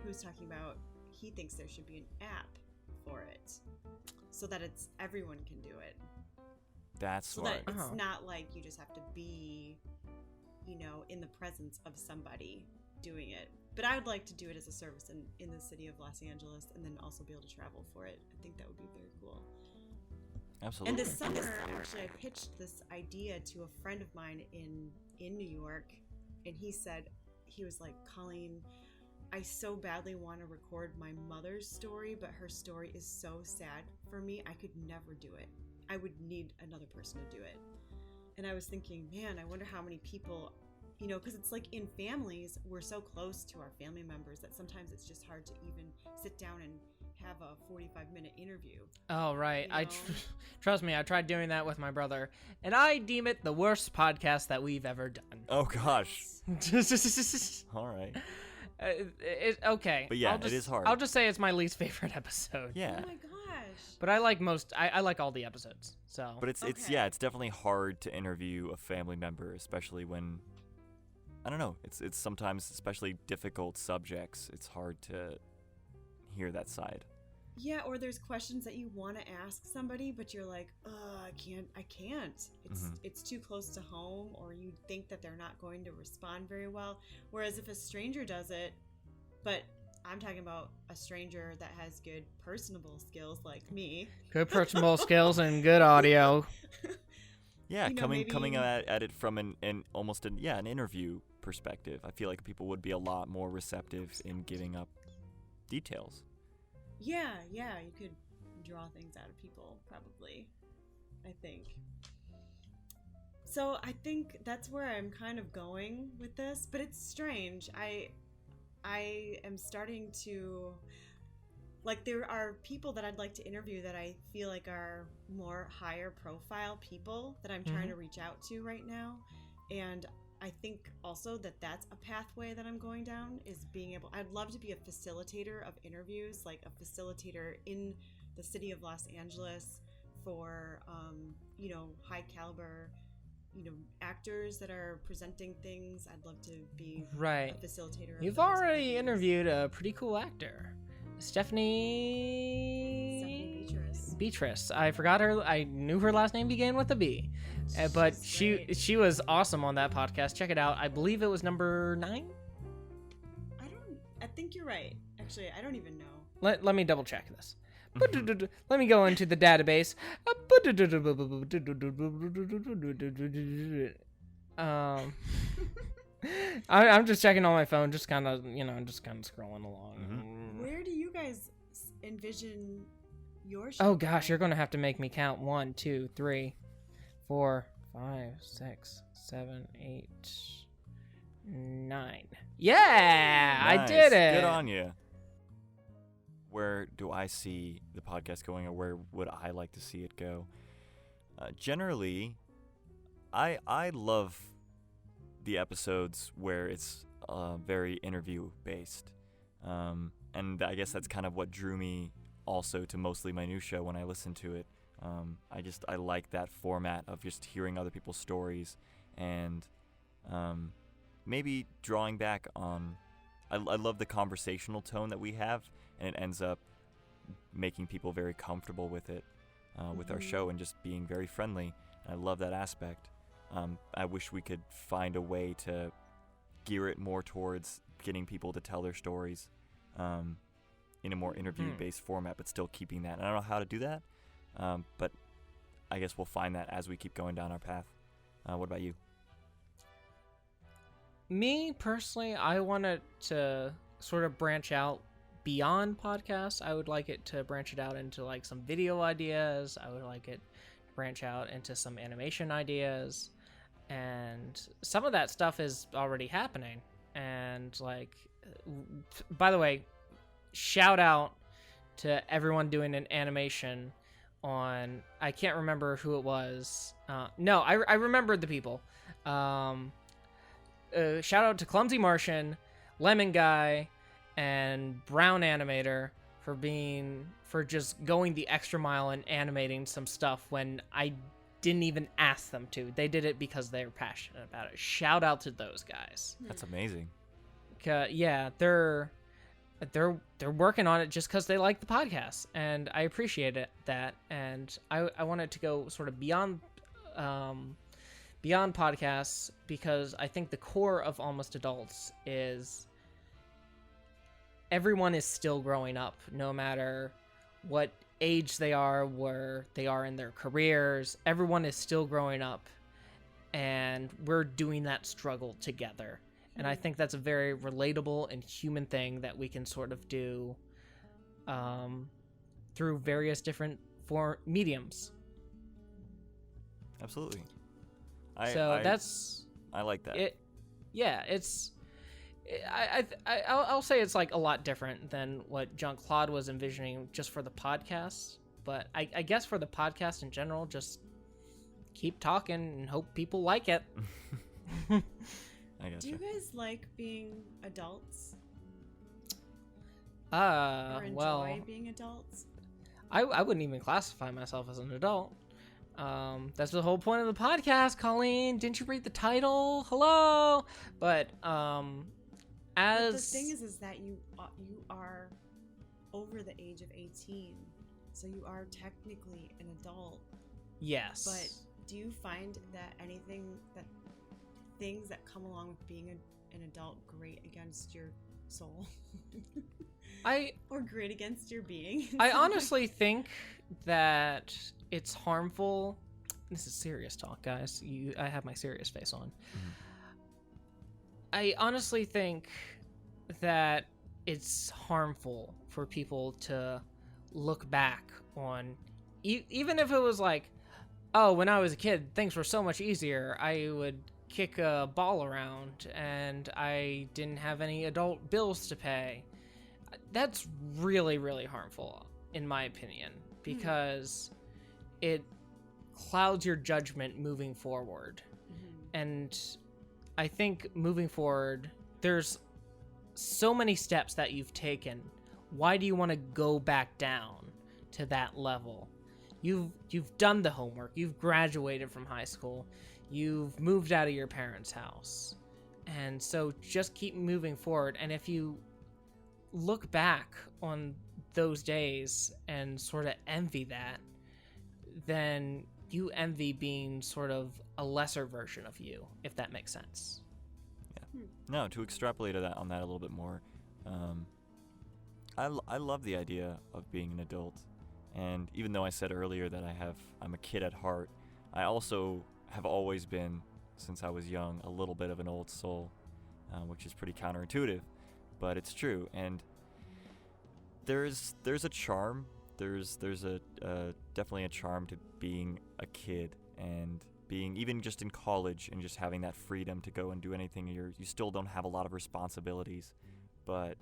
who was talking about, he thinks there should be an app for it so that everyone can do it. That's So smart. that it's Oh. not like you just have to be, in the presence of somebody doing it. But I would like to do it as a service in the city of Los Angeles, and then also be able to travel for it. I think that would be very cool. Absolutely. And this summer, actually, I pitched this idea to a friend of mine in New York, and he was like, Colleen, I so badly want to record my mother's story, but her story is so sad for me, I could never do it. I would need another person to do it. And I was thinking, man, I wonder how many people, because it's like in families, we're so close to our family members that sometimes it's just hard to even sit down and have a 45-minute interview. Oh, right. You know? Trust me, I tried doing that with my brother, and I deem it the worst podcast that we've ever done. Oh gosh. All right. Okay. But yeah, it is hard. I'll just say it's my least favorite episode. Yeah. Oh my gosh. But I like I like all the episodes. So. But it's Okay. it's definitely hard to interview a family member, especially when I don't know, it's sometimes especially difficult subjects. It's hard to hear that side. Yeah, or there's questions that you want to ask somebody, but you're like, I can't. It's too close to home, or you think that they're not going to respond very well. Whereas if a stranger does it, but I'm talking about a stranger that has good personable skills like me. Good personal skills and good audio. Yeah, coming maybe- at it from an interview perspective. I feel like people would be a lot more receptive in giving up details. Yeah, you could draw things out of people, probably, I think. So I think that's where I'm kind of going with this, but it's strange. I am starting to, like, there are people that I'd like to interview that I feel like are more higher profile people that I'm trying to reach out to right now. And I think also that that's a pathway that I'm going down, is being able, I'd love to be a facilitator of interviews, like a facilitator in the city of Los Angeles for, high caliber, actors that are presenting things. I'd love to be Right. a facilitator. You've of those already interviews. interviewed a pretty cool actor, Stephanie Beatrice. I forgot her. I knew her last name began with a B, but She's great. she was awesome on that podcast. Check it out. I believe it was number 9. I think you're right. Actually, I don't even know. Let me double check this. Let me go into the database. I'm just checking on my phone, just kind of scrolling along. Where do you guys envision your show? Oh gosh, you're gonna have to make me count. 1, 2, 3, 4, 5, 6, 7, 8, 9. Yeah, I Nice. did it. Good on you. Where do I see the podcast going, or where would I like to see it go? Generally, I love the episodes where it's very interview based, and I guess that's kind of what drew me also to Mostly Minutia when I listen to it. I like that format of just hearing other people's stories and maybe drawing back on. I love the conversational tone that we have, and it ends up making people very comfortable with it, with our show, and just being very friendly. I love that aspect. I wish we could find a way to gear it more towards getting people to tell their stories in a more interview-based format, but still keeping that. And I don't know how to do that, but I guess we'll find that as we keep going down our path. What about you? Me personally, I want it to sort of branch out beyond podcasts. I would like it to branch it out into like some video ideas. I would like it to branch out into some animation ideas. And some of that stuff is already happening. And like, by the way, shout out to everyone doing an animation on, I can't remember who it was. No, I remembered the people. Shout out to Clumsy Martian, Lemon Guy, and Brown Animator for just going the extra mile and animating some stuff when I didn't even ask them to. They did it because they're passionate about it. Shout out to those guys. That's amazing. Yeah, they're working on it just because they like the podcast, and I appreciate that. And I want it to go sort of beyond podcasts, because I think the core of Almost Adults is everyone is still growing up, no matter what age they are, where they are in their careers. Everyone is still growing up, and we're doing that struggle together. And I think that's a very relatable and human thing that we can sort of do through various different mediums. Absolutely. I like that. I'll say it's like a lot different than what Jean Claude was envisioning just for the podcast. But I guess for the podcast in general, just keep talking and hope people like it. I gotcha. Do you guys like being adults? Or enjoy well, being adults? I wouldn't even classify myself as an adult. That's the whole point of the podcast, Colleen. Didn't you read the title? Hello. But But the thing is that you are over the age of 18, so you are technically an adult. Yes. But do you find that things that come along with being an adult grate against your soul? Or grate against your being? I honestly think that it's harmful. This is serious talk, guys. I have my serious face on. Mm-hmm. I honestly think that it's harmful for people to look back on, even if it was like, oh, when I was a kid, things were so much easier. I would kick a ball around and I didn't have any adult bills to pay. That's really, really harmful, in my opinion, because it clouds your judgment moving forward. And I think moving forward, there's so many steps that you've taken. Why do you want to go back down to that level? You've done the homework. You've graduated from high school. You've moved out of your parents' house. And so just keep moving forward. And if you look back on those days and sort of envy that, then you envy being sort of a lesser version of you, if that makes sense. Yeah. No, to extrapolate on that a little bit more, I love the idea of being an adult. And even though I said earlier that I'm a kid at heart, I also have always been, since I was young, a little bit of an old soul, which is pretty counterintuitive, but it's true. And there's a charm. There's definitely a charm to being a kid and being even just in college and just having that freedom to go and do anything. You still don't have a lot of responsibilities, but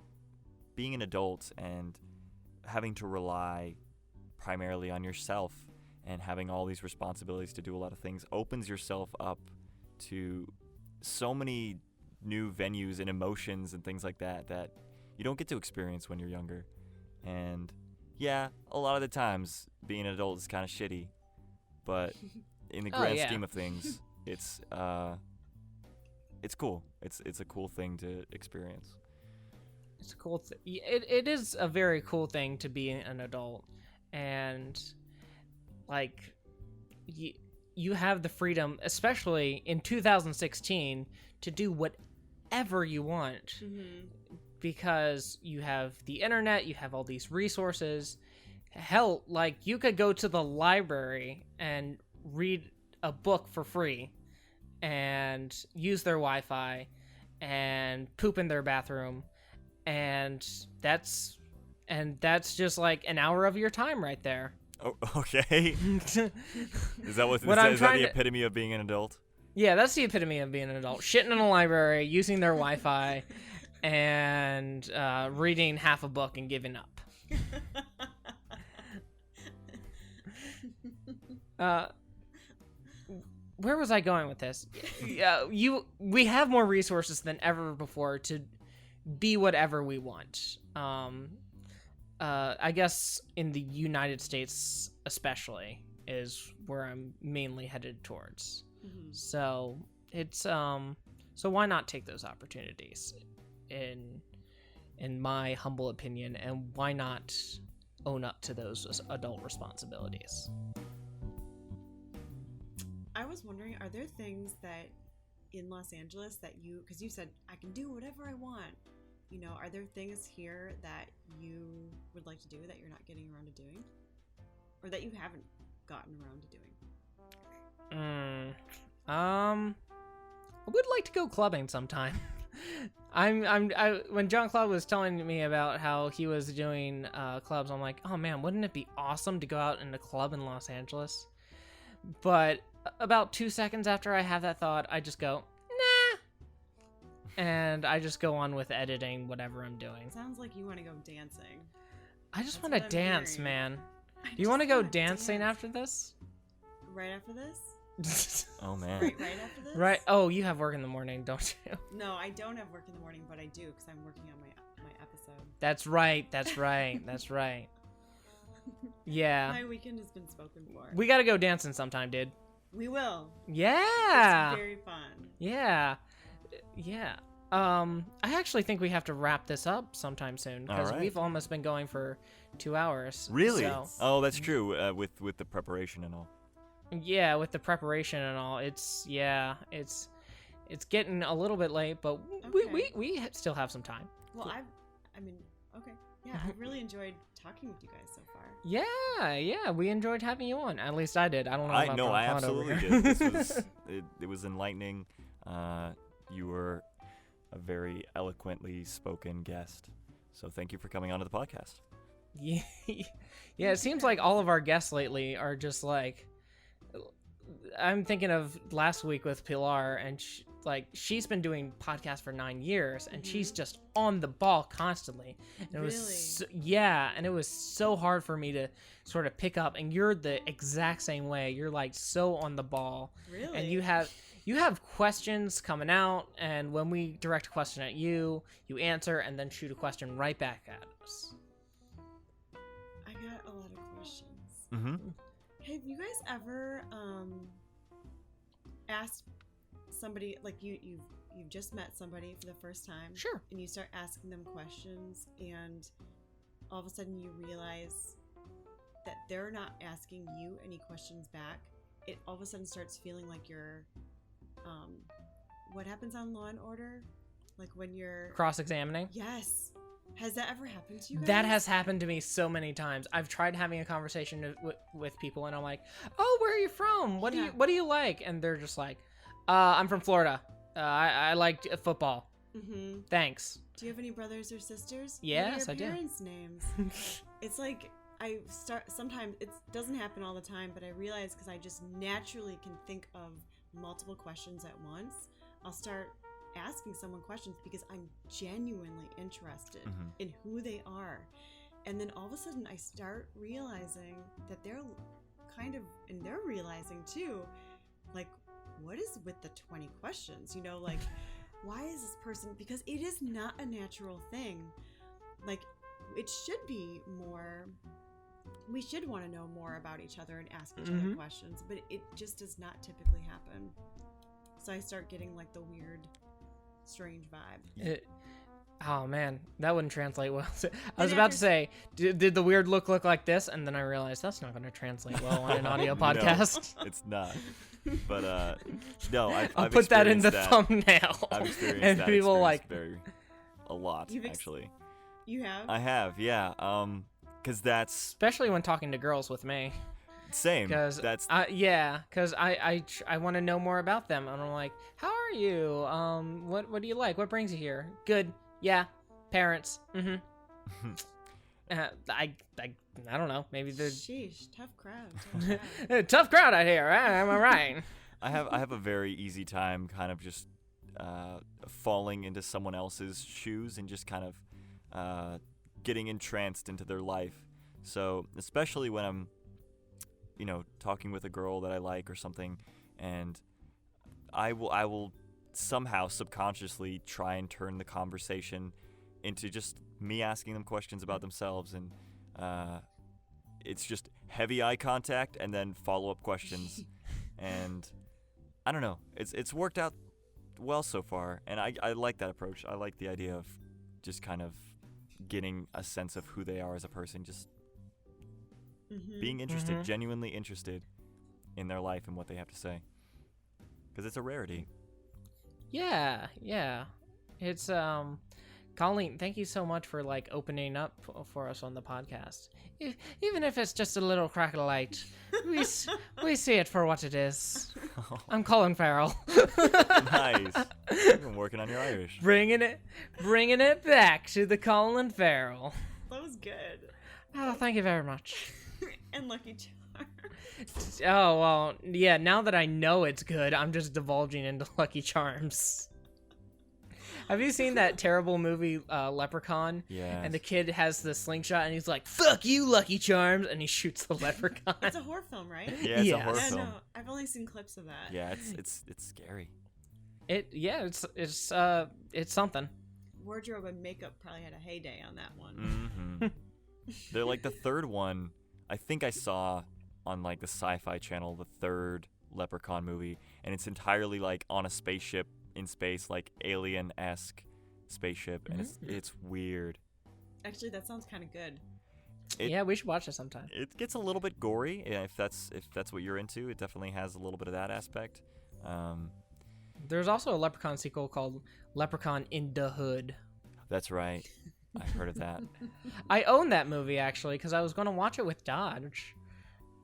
being an adult and having to rely primarily on yourself and having all these responsibilities to do a lot of things opens yourself up to so many new venues and emotions and things like that you don't get to experience when you're younger. And yeah, a lot of the times being an adult is kind of shitty, but in the Oh, grand yeah. scheme of things, it's cool. It's a cool thing to experience. It's a cool it is a very cool thing to be an adult, and like you have the freedom, especially in 2016, to do whatever you want Mm-hmm. because you have the internet, you have all these resources. Hell, like you could go to the library and read a book for free and use their Wi-Fi and poop in their bathroom, and that's just like an hour of your time right there. Oh, okay. Is that What I'm is that trying the to- epitome of being an adult? Yeah, that's the epitome of being an adult. Shitting in a library, using their Wi-Fi, and reading half a book and giving up. Where was I going with this? We have more resources than ever before to be whatever we want. I guess in the United States especially is where I'm mainly headed towards. Mm-hmm. So it's so why not take those opportunities in my humble opinion, and why not own up to those adult responsibilities? I was wondering, are there things that in Los Angeles that because you said I can do whatever I want, you know, are there things here that you would like to do that you're not getting around to doing, or that you haven't gotten around to doing? I would like to go clubbing sometime. When Jean Claude was telling me about how he was doing clubs, I'm like, oh man, wouldn't it be awesome to go out in a club in Los Angeles? But about 2 seconds after I have that thought, I just go, nah, and I just go on with editing whatever I'm doing. Sounds like you want to go dancing. I just That's want to what I'm dance, hearing. man. I Do you want to just go wanna dancing dance. after this? Right after this? Oh man. Right after this? Right. Oh, you have work in the morning, don't you? No, I don't have work in the morning, but I do because I'm working on my episode. That's right. That's right. That's right. Yeah. My weekend has been spoken for. We got to go dancing sometime, dude. We will. Yeah. It's very fun. Yeah. Yeah. I actually think we have to wrap this up sometime soon because Alright. we've almost been going for 2 hours. Really? So, Oh, that's true. With the preparation and all. yeah, with the preparation and all, it's getting a little bit late, but Okay. we still have some time. Well, I mean, okay. Yeah, I've really enjoyed talking with you guys so far. Yeah, we enjoyed having you on. At least I did. I don't know I about know, I Jean-Claude over absolutely here. did. This was it was enlightening. You were a very eloquently spoken guest, so thank you for coming onto the podcast. Yeah, yeah. It seems like all of our guests lately are just like. I'm thinking of last week with Pilar, and she's been doing podcasts for 9 years, and she's just on the ball constantly. And it Really? was and it was so hard for me to sort of pick up. And you're the exact same way. You're like so on the ball, Really? and you have questions coming out, and when we direct a question at you, you answer and then shoot a question right back at us. I got a lot of questions. Mm-hmm. Have you guys ever asked somebody, like you've just met somebody for the first time? Sure. And you start asking them questions, and all of a sudden you realize that they're not asking you any questions back. It all of a sudden starts feeling like you're what happens on Law and Order, like when you're Cross-examining. Yes. Has that ever happened to you guys? That has happened to me so many times. I've tried having a conversation with people, and I'm like, "Oh, where are you from? What Yeah. do you like?" And they're just like, "I'm from Florida. I like football. Mm-hmm. Thanks." Do you have any brothers or sisters? Yes, what are I do. your parents' names? It's like I start sometimes. It doesn't happen all the time, but I realize because I just naturally can think of multiple questions at once. I'll start asking someone questions because I'm genuinely interested Mhm. in who they are, and then all of a sudden I start realizing that they're kind of, and they're realizing too, like, what is with the 20 questions? You know, like, why is this person? Because it is not a natural thing. Like, it should be more we should want to know more about each other and ask each Mm-hmm. other questions, but it just does not typically happen. So I start getting like the weird, strange vibe. Oh man, that wouldn't translate well. I was Then about to after- say, did the weird look like this? And then I realized that's not going to translate well on an audio No. podcast. It's not. But no, I'll I've put that in the experienced thumbnail. I've experienced and that people experience a lot, You've actually. You have? I have, yeah. Because that's especially when talking to girls with me. same. Because That's I want to know more about them, and I'm like, how are you? What do you like? What brings you here? Good. Yeah. Parents. Mm-hmm. I don't know. Maybe they're Sheesh, tough crowd. Tough crowd. tough crowd out here. Am I right? I have a very easy time kind of just falling into someone else's shoes and just kind of getting entranced into their life. So especially when I'm, talking with a girl that I like or something, and I will somehow subconsciously try and turn the conversation into just me asking them questions about themselves, and it's just heavy eye contact and then follow-up questions. And I don't know, it's worked out well so far, and I like that approach. I like the idea of just kind of getting a sense of who they are as a person, just Mhm. being interested, Mhm. genuinely interested in their life and what they have to say, because it's a rarity. Yeah. It's Colleen, thank you so much for like opening up for us on the podcast. Even if it's just a little crack of light, we see it for what it is. I'm Colin Farrell. Nice. You've been working on your Irish. bringing it back to the Colin Farrell. That was good. Oh, thank you very much. And Lucky Charms. Oh, well, yeah, now that I know it's good, I'm just divulging into Lucky Charms. Have you seen that terrible movie, Leprechaun? Yeah. And the kid has the slingshot and he's like, "Fuck you, Lucky Charms," and he shoots the leprechaun. It's a horror film, right? Yeah, it's Yeah. a horror Yeah, film. no, I've only seen clips of that. Yeah, it's scary. It's something. Wardrobe and makeup probably had a heyday on that one. Mm-hmm. They're like the third one. I think I saw on like the Sci-Fi Channel the third Leprechaun movie, and it's entirely like on a spaceship in space, like alien-esque spaceship, and it's weird. Actually, that sounds kind of good. Yeah, we should watch it sometime. It gets a little bit gory, yeah, if that's what you're into. It definitely has a little bit of that aspect. There's also a Leprechaun sequel called Leprechaun in the Hood. That's right. I've heard of that. I own that movie actually because I was going to watch it with Dodge,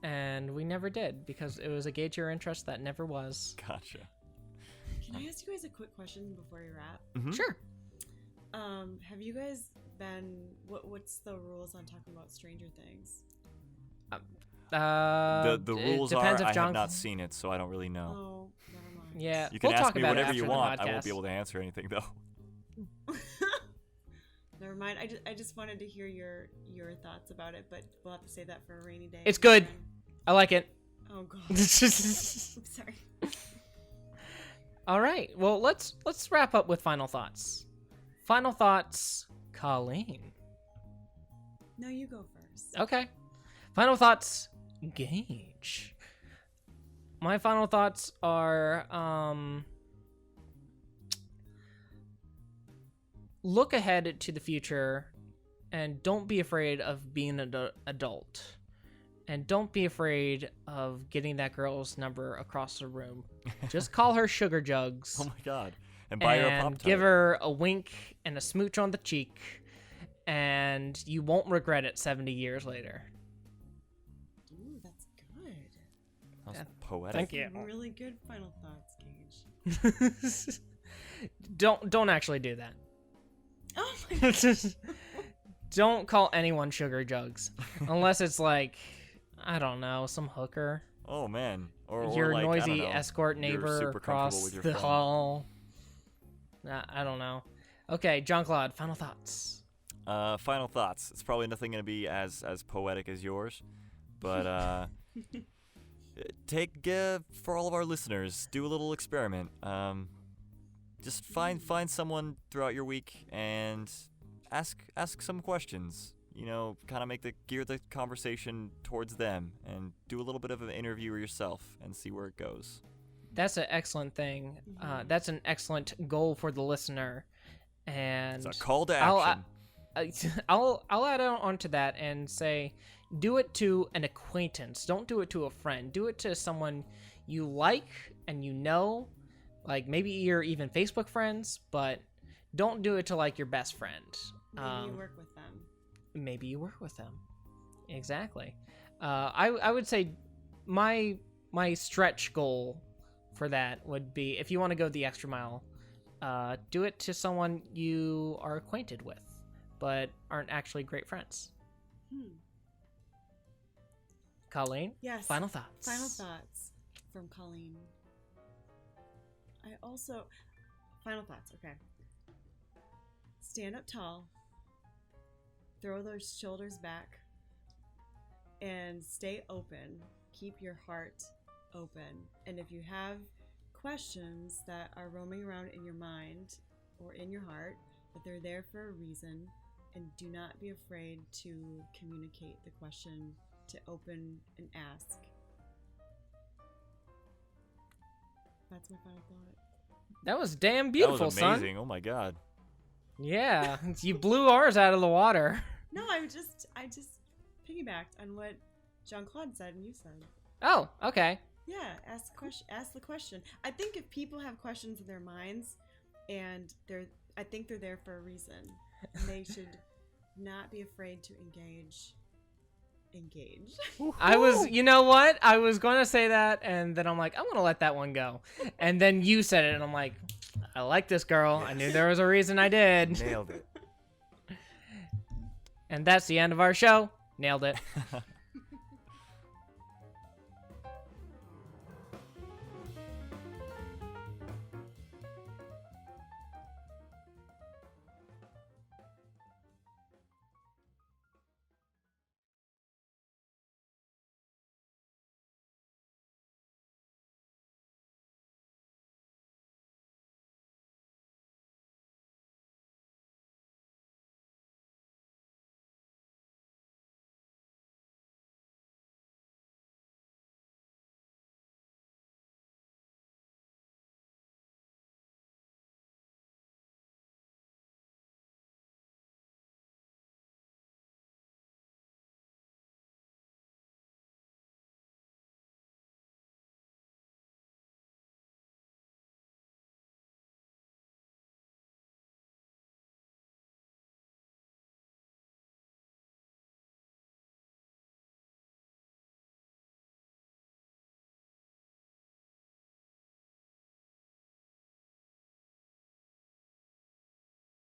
and we never did because it was a Gauge Your Interest that never was. Gotcha. Can I ask you guys a quick question before you wrap? Mhm. Sure. Have you guys been? What's the rules on talking about Stranger Things? The It rules are depends if I John have not seen it, so I don't really know. Oh, never mind. Yeah, You can we'll ask talk me about it whatever you after the want. I won't podcast. be able to answer anything though. Never mind. I just wanted to hear your thoughts about it, but we'll have to save that for a rainy day. It's good. I like it. Oh god. I'm sorry. All right. Well, let's wrap up with final thoughts. Final thoughts, Colleen. No, you go first. Okay. Final thoughts, Gage. My final thoughts are look ahead to the future and don't be afraid of being an adult. And don't be afraid of getting that girl's number across the room. Just call her Sugar Jugs. Oh my god. And buy her a and Pop-Tart. give her a wink and a smooch on the cheek, and you won't regret it 70 years later. Ooh, that's good. That was Yeah. poetic. Thank you. Really good final thoughts, Gage. Don't actually do that. Oh my god. Don't call anyone Sugar Jugs unless it's like, I don't know, some hooker, Oh man. Or your like, I don't noisy know, escort you're neighbor super comfortable across with your the friend. hall. I don't know. Okay, Jean Claude, final thoughts. Final thoughts. It's probably nothing gonna be as poetic as yours, but for all of our listeners, do a little experiment. Just find someone throughout your week and ask some questions. kind of gear the conversation towards them and do a little bit of an interview yourself and see where it goes. That's an excellent thing. That's an excellent goal for the listener. And It's a call to action. I'll add on to that and say, do it to an acquaintance. Don't do it to a friend. Do it to someone you like and like maybe you're even Facebook friends, but don't do it to like your best friend. Maybe you work with them. Maybe you work with them. Exactly. I would say my stretch goal for that would be, if you want to go the extra mile, do it to someone you are acquainted with, but aren't actually great friends. Colleen? Yes. Final thoughts. Final thoughts from Colleen. Final thoughts, okay. Stand up tall. Throw those shoulders back. And stay open. Keep your heart open. And if you have questions that are roaming around in your mind or in your heart, that they're there for a reason, and do not be afraid to communicate the question, to open and ask. That's my final thought. That was damn beautiful, that was amazing. son. Oh my god. Yeah, you blew ours out of the water. No, I just piggybacked on what Jean Claude said and you said. Oh, okay. Yeah, ask the question. I think if people have questions in their minds, and I think they're there for a reason. And they should not be afraid to engage. You know what? I was going to say that, and then I'm like, I'm going to let that one go. And then you said it, and I'm like, I like this girl. I knew there was a reason I did. Nailed it. And that's the end of our show. Nailed it.